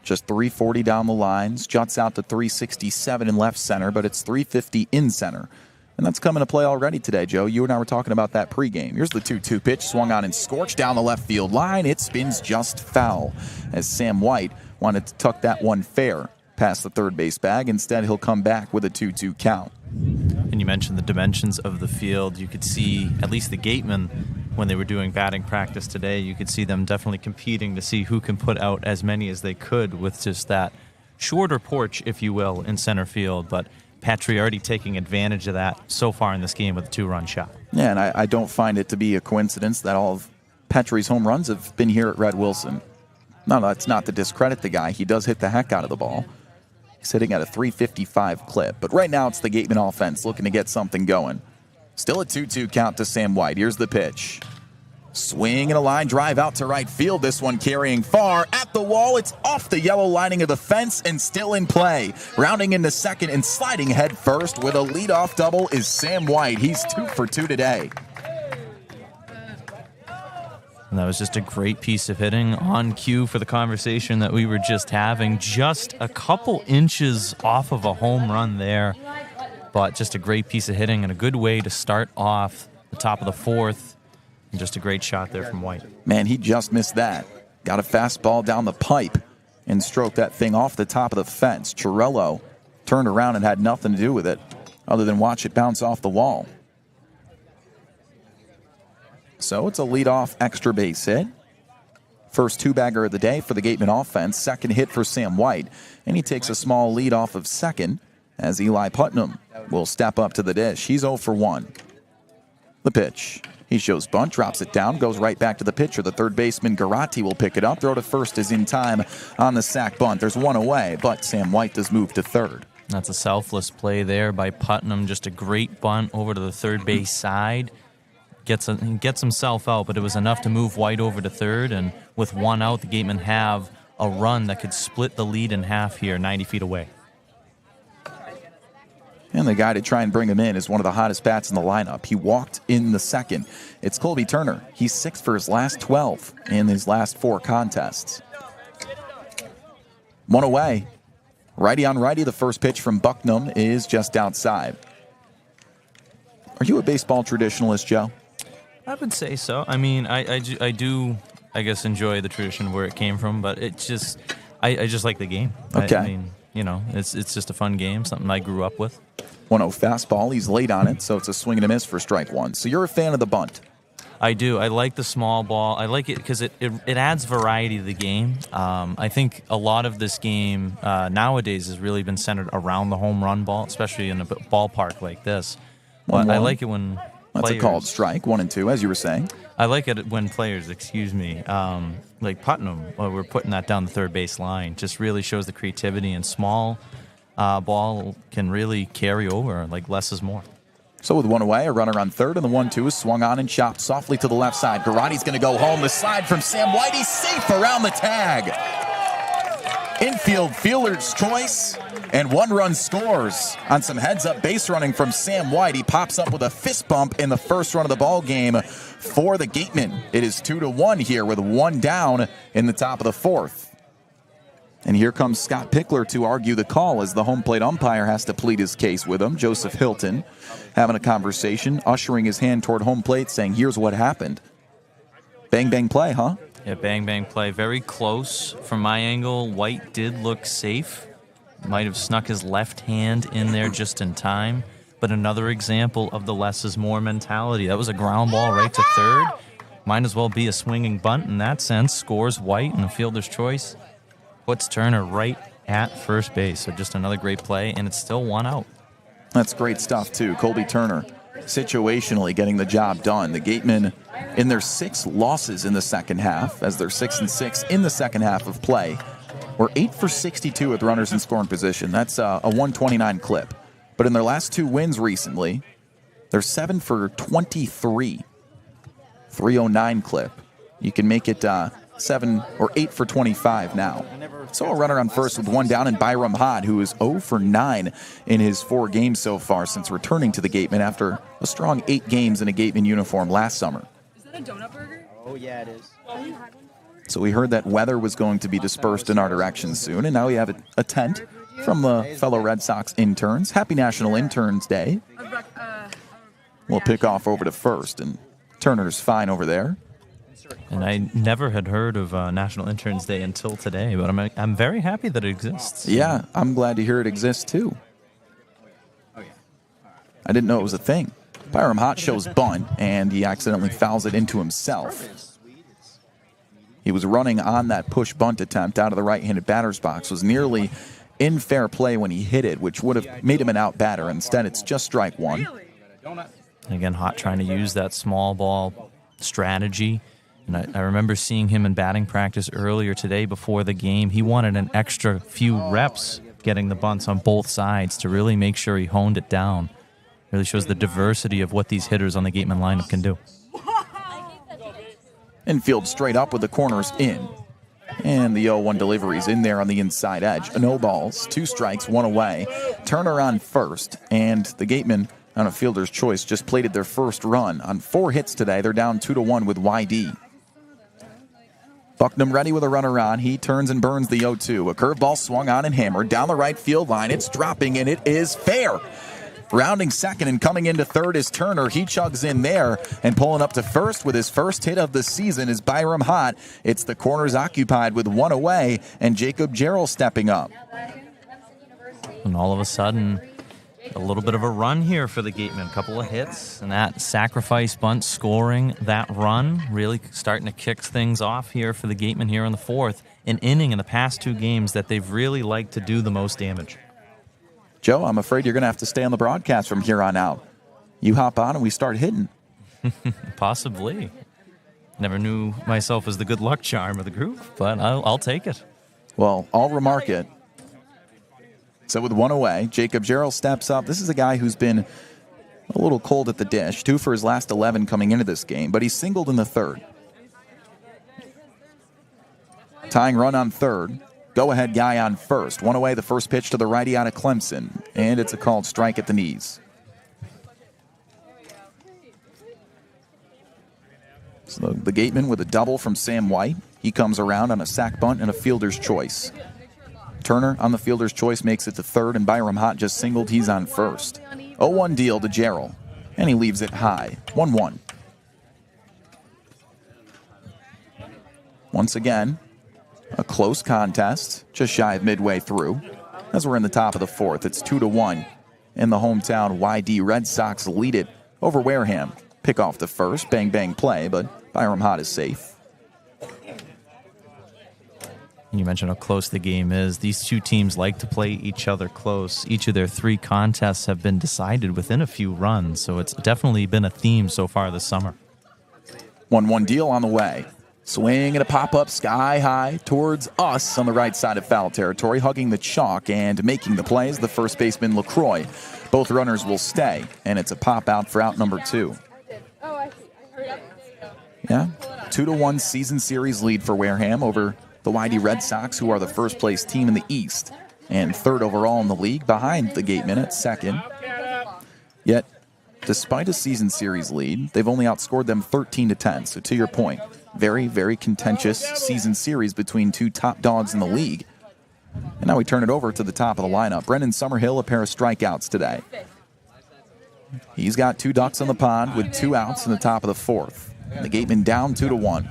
Just 340 down the lines, juts out to 367 in left center, but it's 350 in center. And that's coming to play already today, Joe. You and I were talking about that pregame. Here's the 2-2 pitch, swung on and scorched down the left field line. It spins just foul as Sam White wanted to tuck that one fair past the third base bag. Instead, he'll come back with a 2-2 count. And you mentioned the dimensions of the field. You could see at least the Gatemen, when they were doing batting practice today, you could see them definitely competing to see who can put out as many as they could with just that shorter porch, if you will, in center field. But Petry already taking advantage of that so far in this game with a 2-run shot. Yeah, and I don't find it to be a coincidence that all of Petry's home runs have been here at Red Wilson. No, that's not to discredit the guy. He does hit the heck out of the ball. He's hitting at a 355 clip. But right now it's the Gatemen offense looking to get something going. Still a 2-2 count to Sam White. Here's the pitch. Swing and a line drive out to right field. This one carrying far at the wall. It's off the yellow lining of the fence and still in play. Rounding into second and sliding head first with a leadoff double is Sam White. He's 2 for 2 today. And that was just a great piece of hitting on cue for the conversation that we were just having. Just a couple inches off of a home run there, but just a great piece of hitting and a good way to start off the top of the 4th. And just a great shot there from White. Man, he just missed that. Got a fastball down the pipe and stroked that thing off the top of the fence. Chirello turned around and had nothing to do with it other than watch it bounce off the wall. So it's a leadoff extra base hit. First 2-bagger of the day for the Gatemen offense. Second hit for Sam White. And he takes a small lead off of second as Eli Putnam will step up to the dish. He's 0 for 1. The pitch. He shows bunt, drops it down, goes right back to the pitcher. The third baseman, Garati, will pick it up. Throw to first is in time on the sac bunt. There's one away, but Sam White does move to third. That's a selfless play there by Putnam. Just a great bunt over to the third base side. He gets himself out, but it was enough to move White over to third. And with one out, the Gatemen have a run that could split the lead in half here, 90 feet away. And the guy to try and bring him in is one of the hottest bats in the lineup. He walked in the second. It's Colby Turner. He's 6 for his last 12 in his last 4 contests. One away. Righty on righty. The first pitch from Bucknam is just outside. Are you a baseball traditionalist, Joe? I would say so. I mean, I do, I guess, enjoy the tradition where it came from, but it just, I just like the game. Okay. I mean, you know, it's just a fun game, something I grew up with. 1-0 fastball. He's late on it, so it's a swing and a miss for strike one. So you're a fan of the bunt. I do. I like the small ball. I like it because it adds variety to the game. I think a lot of this game nowadays has really been centered around the home run ball, especially in a ballpark like this. But I like it when That's players, a called strike, 1 and 2, as you were saying. I like it when players, like Putnam, we're putting that down the third base line, just really shows the creativity, and small ball can really carry over, like less is more. So with one away, a runner on third, and the 1-2 is swung on and chopped softly to the left side. Garati's going to go home. The slide from Sam White. He's safe around the tag. Infield fielder's choice, and 1 run scores on some heads-up base running from Sam White. He pops up with a fist bump in the first run of the ball game for the Gatemen. It is 2-1 here with 1 down in the top of the 4th. And here comes Scott Pickler to argue the call as the home plate umpire has to plead his case with him. Joseph Hilton having a conversation, ushering his hand toward home plate, saying, here's what happened. Bang, bang play, huh? Yeah, bang, bang play. Very close from my angle. White did look safe. Might have snuck his left hand in there just in time. But another example of the less is more mentality. That was a ground ball right to third. Might as well be a swinging bunt in that sense. Scores White and a fielder's choice. Puts Turner right at first base. So just another great play, and it's still 1 out. That's great stuff, too. Colby Turner situationally getting the job done. The Gatemen in their 6 losses in the second half, as they're 6-6 in the second half of play, were 8 for 62 with runners in scoring position. That's a 129 clip. But in their last 2 wins recently, they're 7 for 23, 309 clip. You can make it 7 or 8 for 25 now. So a runner on first with 1 down, and Byram Hott, who is 0 for 9 in his 4 games so far since returning to the Gatemen after a strong 8 games in a Gatemen uniform last summer. Is that a donut burger? Oh, yeah, it is. So we heard that weather was going to be dispersed in our direction soon, and now we have a tent from the fellow Red Sox interns. Happy National Interns Day. We'll pick off over to first, and Turner's fine over there. And I never had heard of National Interns Day until today, but I'm very happy that it exists. Yeah, I'm glad to hear it exists, too. I didn't know it was a thing. Byram Hott shows bunt, and he accidentally fouls it into himself. He was running on that push bunt attempt out of the right-handed batter's box, was nearly in fair play when he hit it, which would have made him an out batter. Instead, it's just strike 1. And again, Hott trying to use that small ball strategy. And I remember seeing him in batting practice earlier today before the game. He wanted an extra few reps getting the bunts on both sides to really make sure he honed it down. Really shows the diversity of what these hitters on the Gatemen lineup can do. Infield straight up with the corners in. And the 0-1 delivery's in there on the inside edge. No balls, 2 strikes, 1 away. Turner on first, and the Gatemen on a fielder's choice just plated their first run. On 4 hits today, they're down 2-1 with YD. Bucknam ready with a runner on. He turns and burns the 0-2. A curveball swung on and hammered down the right field line. It's dropping, and it is fair. Rounding second and coming into third is Turner. He chugs in there, and pulling up to first with his first hit of the season is Byram Hott. It's the corners occupied with 1 away, and Jacob Jarrell stepping up. And all of a sudden, a little bit of a run here for the Gatemen. A couple of hits, and that sacrifice bunt scoring that run really starting to kick things off here for the Gatemen here in the 4th. An inning in the past 2 games that they've really liked to do the most damage. Joe, I'm afraid you're going to have to stay on the broadcast from here on out. You hop on and we start hitting. Possibly. Never knew myself as the good luck charm of the group, but I'll take it. Well, I'll remark it. So with 1 away, Jacob Jarrell steps up. This is a guy who's been a little cold at the dish. 2 for his last 11 coming into this game, but he's singled in the 3rd. Tying run on 3rd. Go-ahead guy on first. 1 away, the first pitch to the righty out of Clemson, and it's a called strike at the knees. So the Gatemen with a double from Sam White. He comes around on a sac bunt and a fielder's choice. Turner on the fielder's choice makes it to 3rd, and Byram Hott just singled. He's on first. 0-1 deal to Jarrell, and he leaves it high. 1-1. Once again, a close contest, just shy of midway through. As we're in the top of the 4th, it's 2-1. And the hometown YD Red Sox lead it over Wareham. Pick off the first, bang, bang play, but Byram Hott is safe. You mentioned how close the game is. These 2 teams like to play each other close. Each of their 3 contests have been decided within a few runs, so it's definitely been a theme so far this summer. 1-1 deal on the way. Swing and a pop-up sky high towards us on the right side of foul territory, hugging the chalk and making the plays, the first baseman LaCroix. Both runners will stay, and it's a pop-out for out number 2. Yeah, 2-1 season series lead for Wareham over the YD Red Sox, who are the first-place team in the East and 3rd overall in the league, behind the Gatemen at 2nd. Yet, despite a season series lead, they've only outscored them 13-10. So to your point, very, very contentious season series between 2 top dogs in the league. And now we turn it over to the top of the lineup. Brendan Summerhill, a pair of strikeouts today. He's got 2 ducks on the pond with 2 outs in the top of the 4th. And the Gatemen down 2-1.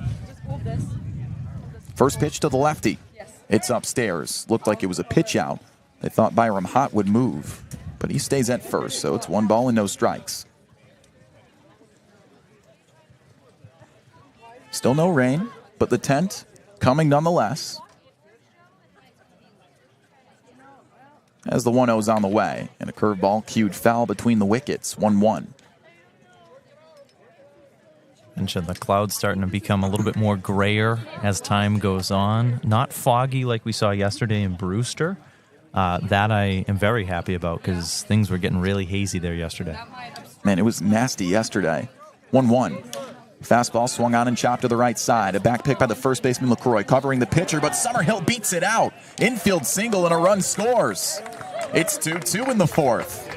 First pitch to the lefty. It's upstairs. Looked like it was a pitch out. They thought Byram Hott would move, but he stays at first, so it's 1 ball and no strikes. Still no rain, but the tent coming nonetheless. as the 1-0's on the way. And a curveball cued foul between the wickets, 1-1. Mentioned the clouds starting to become a little bit more grayer as time goes on. Not foggy like we saw yesterday in Brewster. That I am very happy about because things were getting really hazy there yesterday. Man, it was nasty yesterday. 1-1. Fastball swung on and chopped to the right side. A back pick by the first baseman LaCroix covering the pitcher, but Summerhill beats it out. Infield single and a run scores. It's 2-2 in the fourth.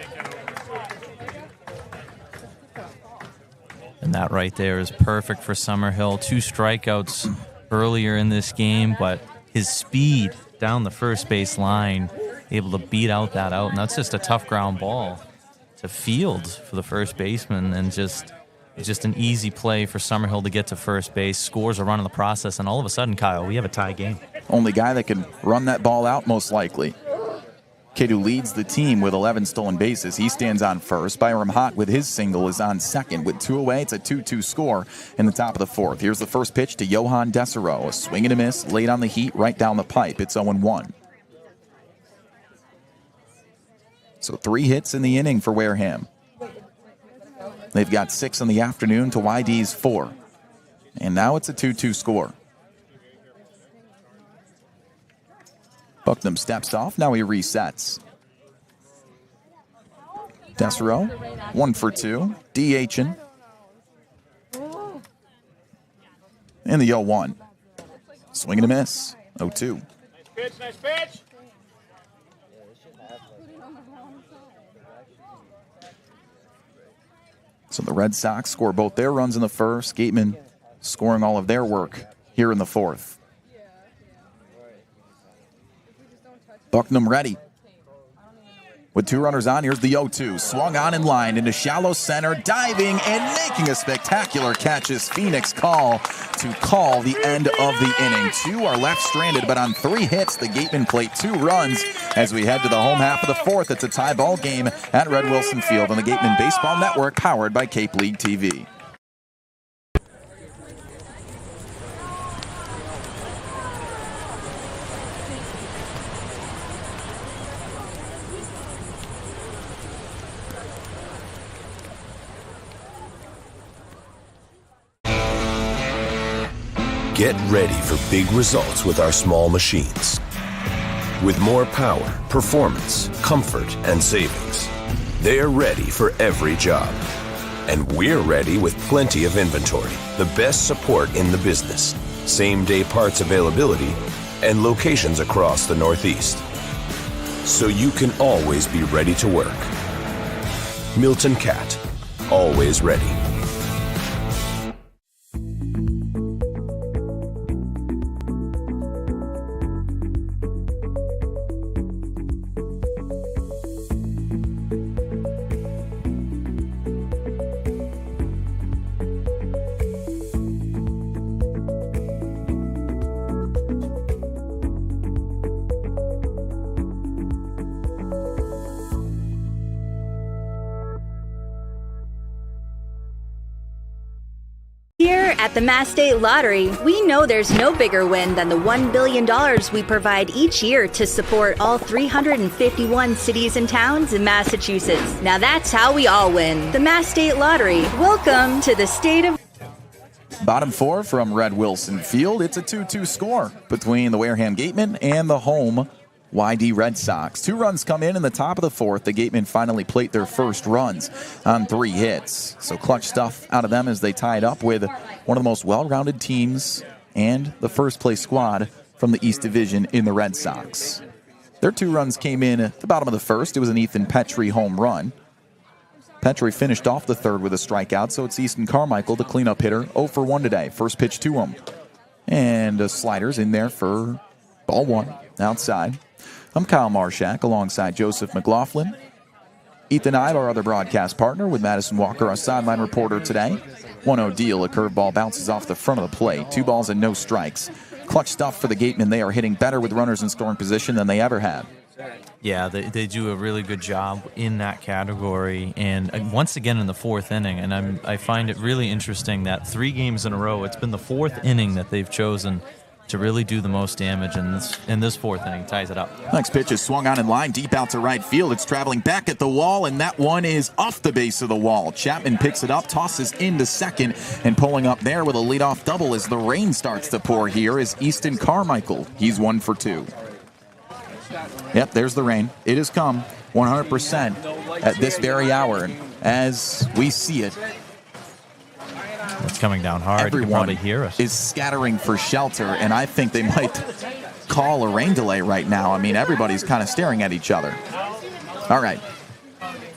And that right there is perfect for Summerhill. 2 strikeouts earlier in this game, but his speed down the first base line, able to beat out that out. And that's just a tough ground ball to field for the first baseman. And just an easy play for Summerhill to get to first base, scores a run in the process, and all of a sudden, Kyle, we have a tie game. Only guy that can run that ball out, most likely. Kid who leads the team with 11 stolen bases. He stands on first. Byram Hott with his single is on second. With 2 away, it's a 2-2 score in the top of the fourth. Here's the first pitch to Johan Desero. A swing and a miss, late on the heat, right down the pipe. It's 0-1. So 3 hits in the inning for Wareham. They've got 6 in the afternoon to YD's 4. And now it's a 2-2 score. Bucknam steps off. Now he resets. Desero, 1 for 2. DHing. And the 0-1. Swing and a miss. 0-2. Nice pitch. So the Red Sox score both their runs in the first. Gatemen scoring all of their work here in the fourth. Bucknam ready. With 2 runners on, here's the 0-2. Swung on in line into shallow center, diving and making a spectacular catch is Phoenix Call to call the end of the inning. 2 are left stranded, but on 3 hits, the Gatemen play 2 runs as we head to the home half of the fourth. It's a tie ball game at Red Wilson Field on the Gatemen Baseball Network, powered by Cape League TV. Get ready for big results with our small machines. With more power, performance, comfort, and savings. They're ready for every job. And we're ready with plenty of inventory, the best support in the business, same-day parts availability, and locations across the Northeast. So you can always be ready to work. Milton Cat, always ready. At the Mass State Lottery, we know there's no bigger win than the $1 billion we provide each year to support all 351 cities and towns in Massachusetts. Now that's how we all win. The Mass State Lottery. Welcome to the state of... Bottom 4 from Red Wilson Field. It's a 2-2 score between the Wareham Gatemen and the home YD Red Sox. 2 runs come in the top of the fourth. The Gatemen finally plate their first runs on 3 hits. So clutch stuff out of them as they tied up with one of the most well-rounded teams and the first place squad from the East Division in the Red Sox. Their 2 runs came in at the bottom of the first. It was an Ethan Petrie home run. Petrie finished off the third with a strikeout, so it's Easton Carmichael, the cleanup hitter, 0 for 1 today. First pitch to him. And sliders in there for ball 1 outside. I'm Kyle Marchak alongside Joseph McLaughlin. Ethan Eibe, our other broadcast partner, with Madison Walker, our sideline reporter today. 1-0 deal. A curveball bounces off the front of the plate. 2 balls and no strikes. Clutch stuff for the Gatemen. They are hitting better with runners in scoring position than they ever have. Yeah, they do a really good job in that category. And once again in the 4th inning, and I find it really interesting that 3 games in a row, it's been the 4th inning that they've chosen to really do the most damage in this fourth inning. Ties it up. Next pitch is swung on in line deep out to right field. It's traveling back at the wall, and that one is off the base of the wall. Chapman picks it up, tosses into second, and pulling up there with a leadoff double as the rain starts to pour here is Easton Carmichael. He's 1 for 2. Yep, there's the rain. It has come 100% at this very hour. As we see it, it's coming down hard. Everyone you can probably hear us. Is scattering for shelter, and I think they might call a rain delay right now. I mean, everybody's kind of staring at each other. All right.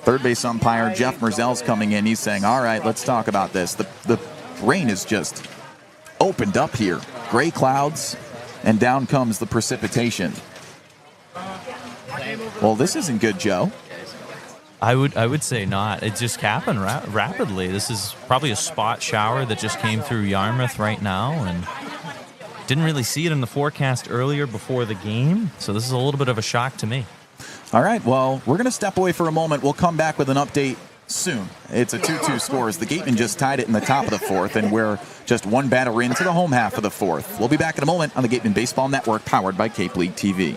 Third base umpire Jeff Merzel's coming in. He's saying, all right, let's talk about this. The rain is just opened up here. Gray clouds, and down comes the precipitation. Well, this isn't good, Joe. I would say not. It just happened rapidly. This is probably a spot shower that just came through Yarmouth right now, and didn't really see it in the forecast earlier before the game. So this is a little bit of a shock to me. All right, well, we're going to step away for a moment. We'll come back with an update soon. It's a 2-2 score as the Gatemen just tied it in the top of the fourth, and we're just one batter into the home half of the fourth. We'll be back in a moment on the Gatemen Baseball Network, powered by Cape League TV.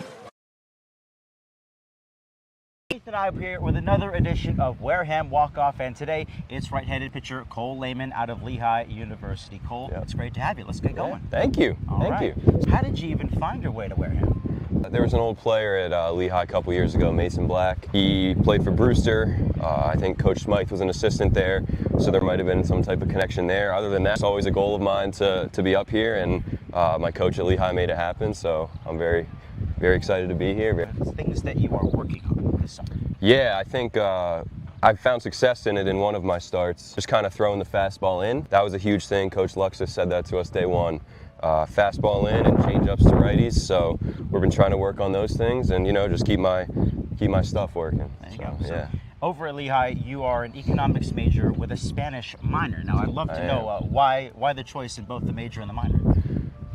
And I am here with another edition of Wareham Walk-Off, and today it's right-handed pitcher Cole Lehman out of Lehigh University. Cole, It's great to have you. Let's get going. Thank you. Thank you. How did you even find your way to Wareham? There was an old player at Lehigh a couple years ago, Mason Black. He played for Brewster. I think Coach Smythe was an assistant there, so there might have been some type of connection there. Other than that, it's always a goal of mine to be up here, and my coach at Lehigh made it happen, so I'm very excited to be here. Things that you are working on this summer. Yeah, I think I found success in it in one of my starts, just kind of throwing the fastball in. That was a huge thing. Coach Luxus said that to us day one. Fastball in and change-ups to righties, so we've been trying to work on those things and, just keep my stuff working. There you go. So, over at Lehigh, you are an economics major with a Spanish minor. Now, I'd love to know why the choice in both the major and the minor?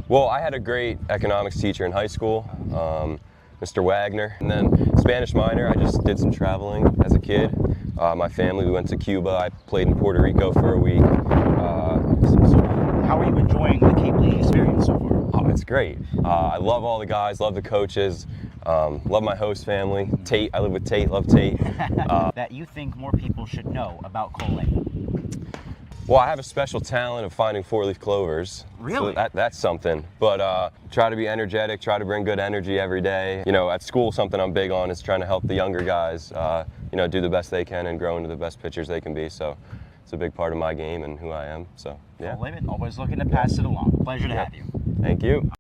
Well, I had a great economics teacher in high school, Mr. Wagner, and then Spanish minor, I just did some traveling as a kid. My family, we went to Cuba. I played in Puerto Rico for a week. How are you enjoying the Cape League experience so far? Oh, it's great. I love all the guys, love the coaches, love my host family. Tate, I live with Tate, love Tate. That you think more people should know about Cole Lehman? Well, I have a special talent of finding four-leaf clovers. Really? So that's something. But try to be energetic, try to bring good energy every day. At school, something I'm big on is trying to help the younger guys, do the best they can and grow into the best pitchers they can be. So it's a big part of my game and who I am. So, yeah. Cole Lehman, always looking to pass it along. Pleasure to have you. Thank you.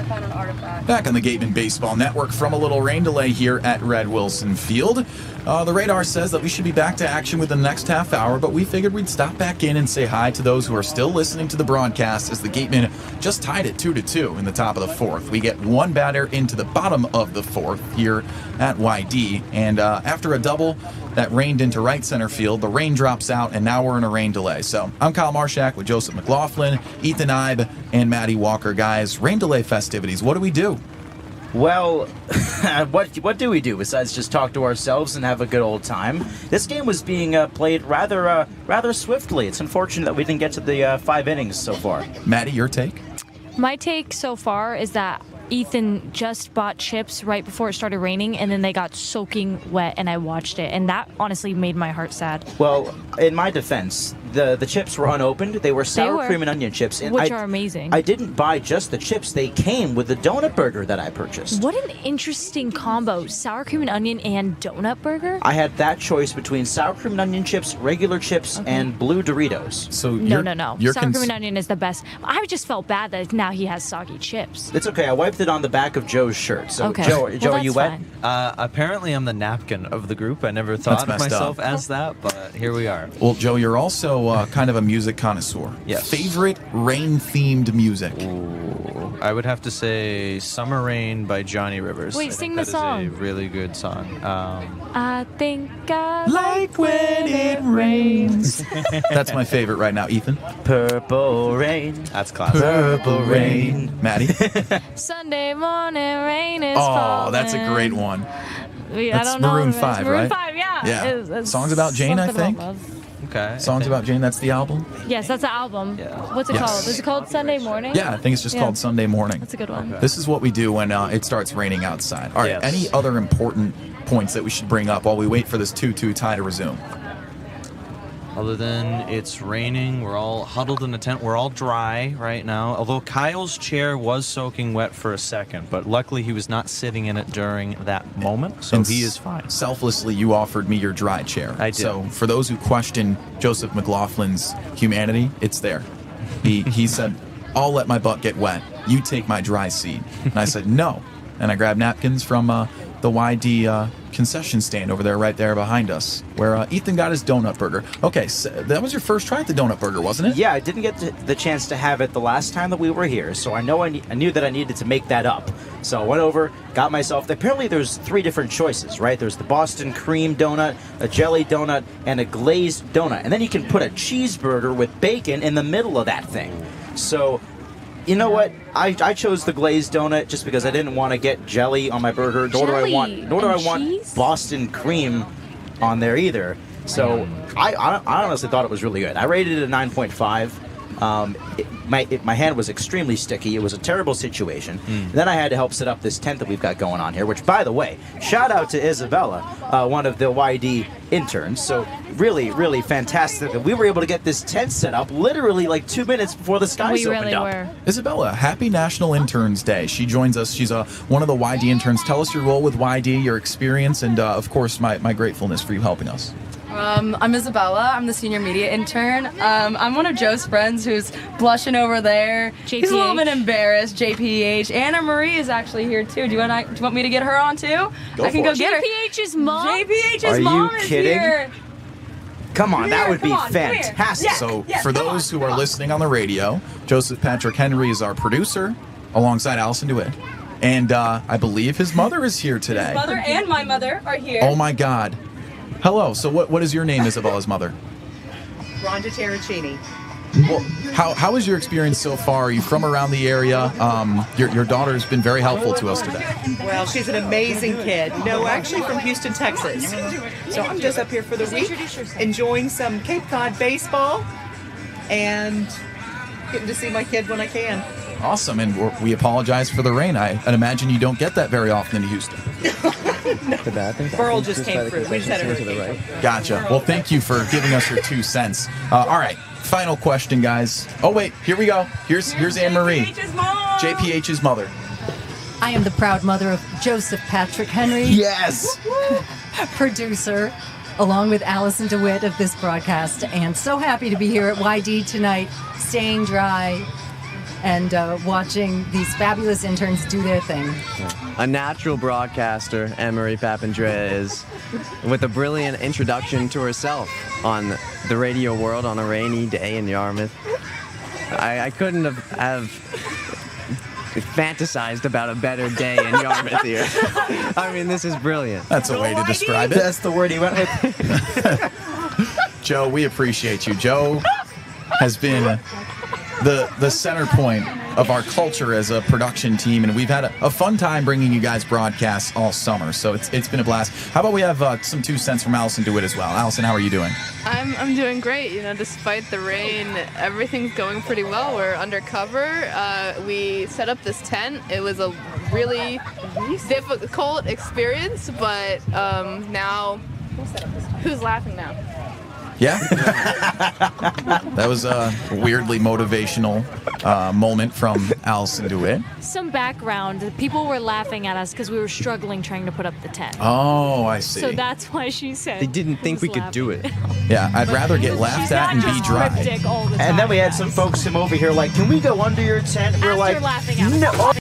found an artifact. Back on the Gatemen Baseball Network from a little rain delay here at Red Wilson Field. The radar says that we should be back to action within the next half hour, but we figured we'd stop back in and say hi to those who are still listening to the broadcast as the Gatemen just tied it 2-2 in the top of the fourth. We get one batter into the bottom of the fourth here at YD, and after a double that rained into right center field, the rain drops out, and now we're in a rain delay. So I'm Kyle Marchak with Joseph McLaughlin, Ethan Eibe, and Maddie Walker. Guys, rain delay festivities, what do we do? Well, what do we do besides just talk to ourselves and have a good old time? This game was being played rather swiftly. It's unfortunate that we didn't get to the 5 innings so far. Maddie, your take? My take so far is that Ethan just bought chips right before it started raining, and then they got soaking wet, and I watched it, and that honestly made my heart sad. Well, in my defense, the chips were unopened. They were sour cream and onion chips. And which are amazing. I didn't buy just the chips. They came with the donut burger that I purchased. What an interesting combo. Sour cream and onion and donut burger? I had that choice between sour cream and onion chips, regular chips, and blue Doritos. So No. Sour cream and onion is the best. I just felt bad that now he has soggy chips. It's okay. I wiped it on the back of Joe's shirt. So, okay. Joe, are you wet? Apparently, I'm the napkin of the group. I never thought of myself as that, but here we are. Well, Joe, you're also kind of a music connoisseur. Yes. Favorite rain-themed music? Ooh, I would have to say Summer Rain by Johnny Rivers. Wait, sing the song. That is a really good song. I think I like when it rains. That's my favorite right now. Ethan? Purple Rain. That's classic. Purple Rain. Maddie? Sunday morning rain is falling. Oh, that's a great one. I That's don't know. Maroon 5, Maroon right? 5, yeah. Yeah. It's Songs About Jane, I something think. about love. Okay. Songs About Jane, that's the album? Yes, that's the album. Yeah. What's it called? Is it called Sunday Morning? Yeah, I think it's just called Sunday Morning. That's a good one. Okay. This is what we do when it starts raining outside. All right, Yes. any other important points that we should bring up while we wait for this 2-2 tie to resume? Other than it's raining, we're all huddled in a tent. We're all dry right now. Although Kyle's chair was soaking wet for a second, but luckily he was not sitting in it during that moment, so he is fine. Selflessly, you offered me your dry chair. I did. So for those who question Joseph McLaughlin's humanity, it's there. He said, I'll let my butt get wet. You take my dry seat. And I said, no. And I grabbed napkins from the YD concession stand over there, right there behind us, where Ethan got his donut burger. Okay, so that was your first try at the donut burger, wasn't it? Yeah, I didn't get the chance to have it the last time that we were here, so I knew that I needed to make that up. So I went over, got myself. Apparently, there's 3 different choices, right? There's the Boston cream donut, a jelly donut, and a glazed donut, and then you can put a cheeseburger with bacon in the middle of that thing. So. You know what? I chose the glazed donut just because I didn't want to get jelly on my burger. Nor do I want Boston cream on there either. So I honestly thought it was really good. I rated it a 9.5. My hand was extremely sticky. It was a terrible situation. Then I had to help set up this tent that we've got going on here, which, by the way, shout out to Isabella, one of the YD interns. So really, really fantastic that we were able to get this tent set up literally like 2 minutes before the skies opened up. Were. Isabella, happy National Interns Day. She joins us. She's one of the YD interns. Tell us your role with YD, your experience, and, of course, my gratefulness for you helping us. I'm Isabella. I'm the senior media intern. I'm one of Joe's friends who's blushing over there. JPH. He's a little bit embarrassed. JPH. Anna Marie is actually here too. Do you want me to get her on too? I can go get her. JPH's mom. JPH's mom is here. Come on, that would be Come on, fantastic. So for those who are listening on the radio, Joseph Patrick Henry is our producer, alongside Allison DeWitt. And I believe his mother is here today. His mother and my mother are here. Oh my God. Hello. So what is your name, Isabella's mother? Rhonda Terracini. Well, how is your experience so far? Are you from around the area? Your daughter's been very helpful to us today. Well, she's an amazing kid. No, actually from Houston, Texas. So I'm just up here for the week, enjoying some Cape Cod baseball and getting to see my kid when I can. Awesome, and we apologize for the rain. I'd imagine you don't get that very often in Houston. Burl just came through. We just had a hurricane. Gotcha. Well, thank you for giving us your 2 cents. All right, final question, guys. Oh, wait, here we go. Here's Anne-Marie, JPH's mother. I am the proud mother of Joseph Patrick Henry. Yes! Producer, along with Allison DeWitt of this broadcast. And so happy to be here at YD tonight, staying dry. and watching these fabulous interns do their thing. A natural broadcaster, Anne-Marie Papandrea is, with a brilliant introduction to herself on the radio world on a rainy day in Yarmouth. I couldn't have fantasized about a better day in Yarmouth here. I mean, this is brilliant. That's a way to describe it. That's the word he went with. Joe, we appreciate you. Joe has been the center point of our culture as a production team, and we've had a fun time bringing you guys broadcasts all summer, so it's been a blast. How about we have some 2 cents from Allison DeWitt as well? Allison, how are you doing? I'm doing great. You know, despite the rain, everything's going pretty well. We're undercover. We set up this tent. It was a really difficult experience, but now who's laughing now? Yeah. That was a weirdly motivational moment from Allison DeWitt. Some background. People were laughing at us because we were struggling trying to put up the tent. Oh, I see. So that's why she said they didn't think we could do it. Yeah, I'd rather get laughed at and be dry. And then we had some folks come over here like, can we go under your tent? And we're like, laughing at us. no.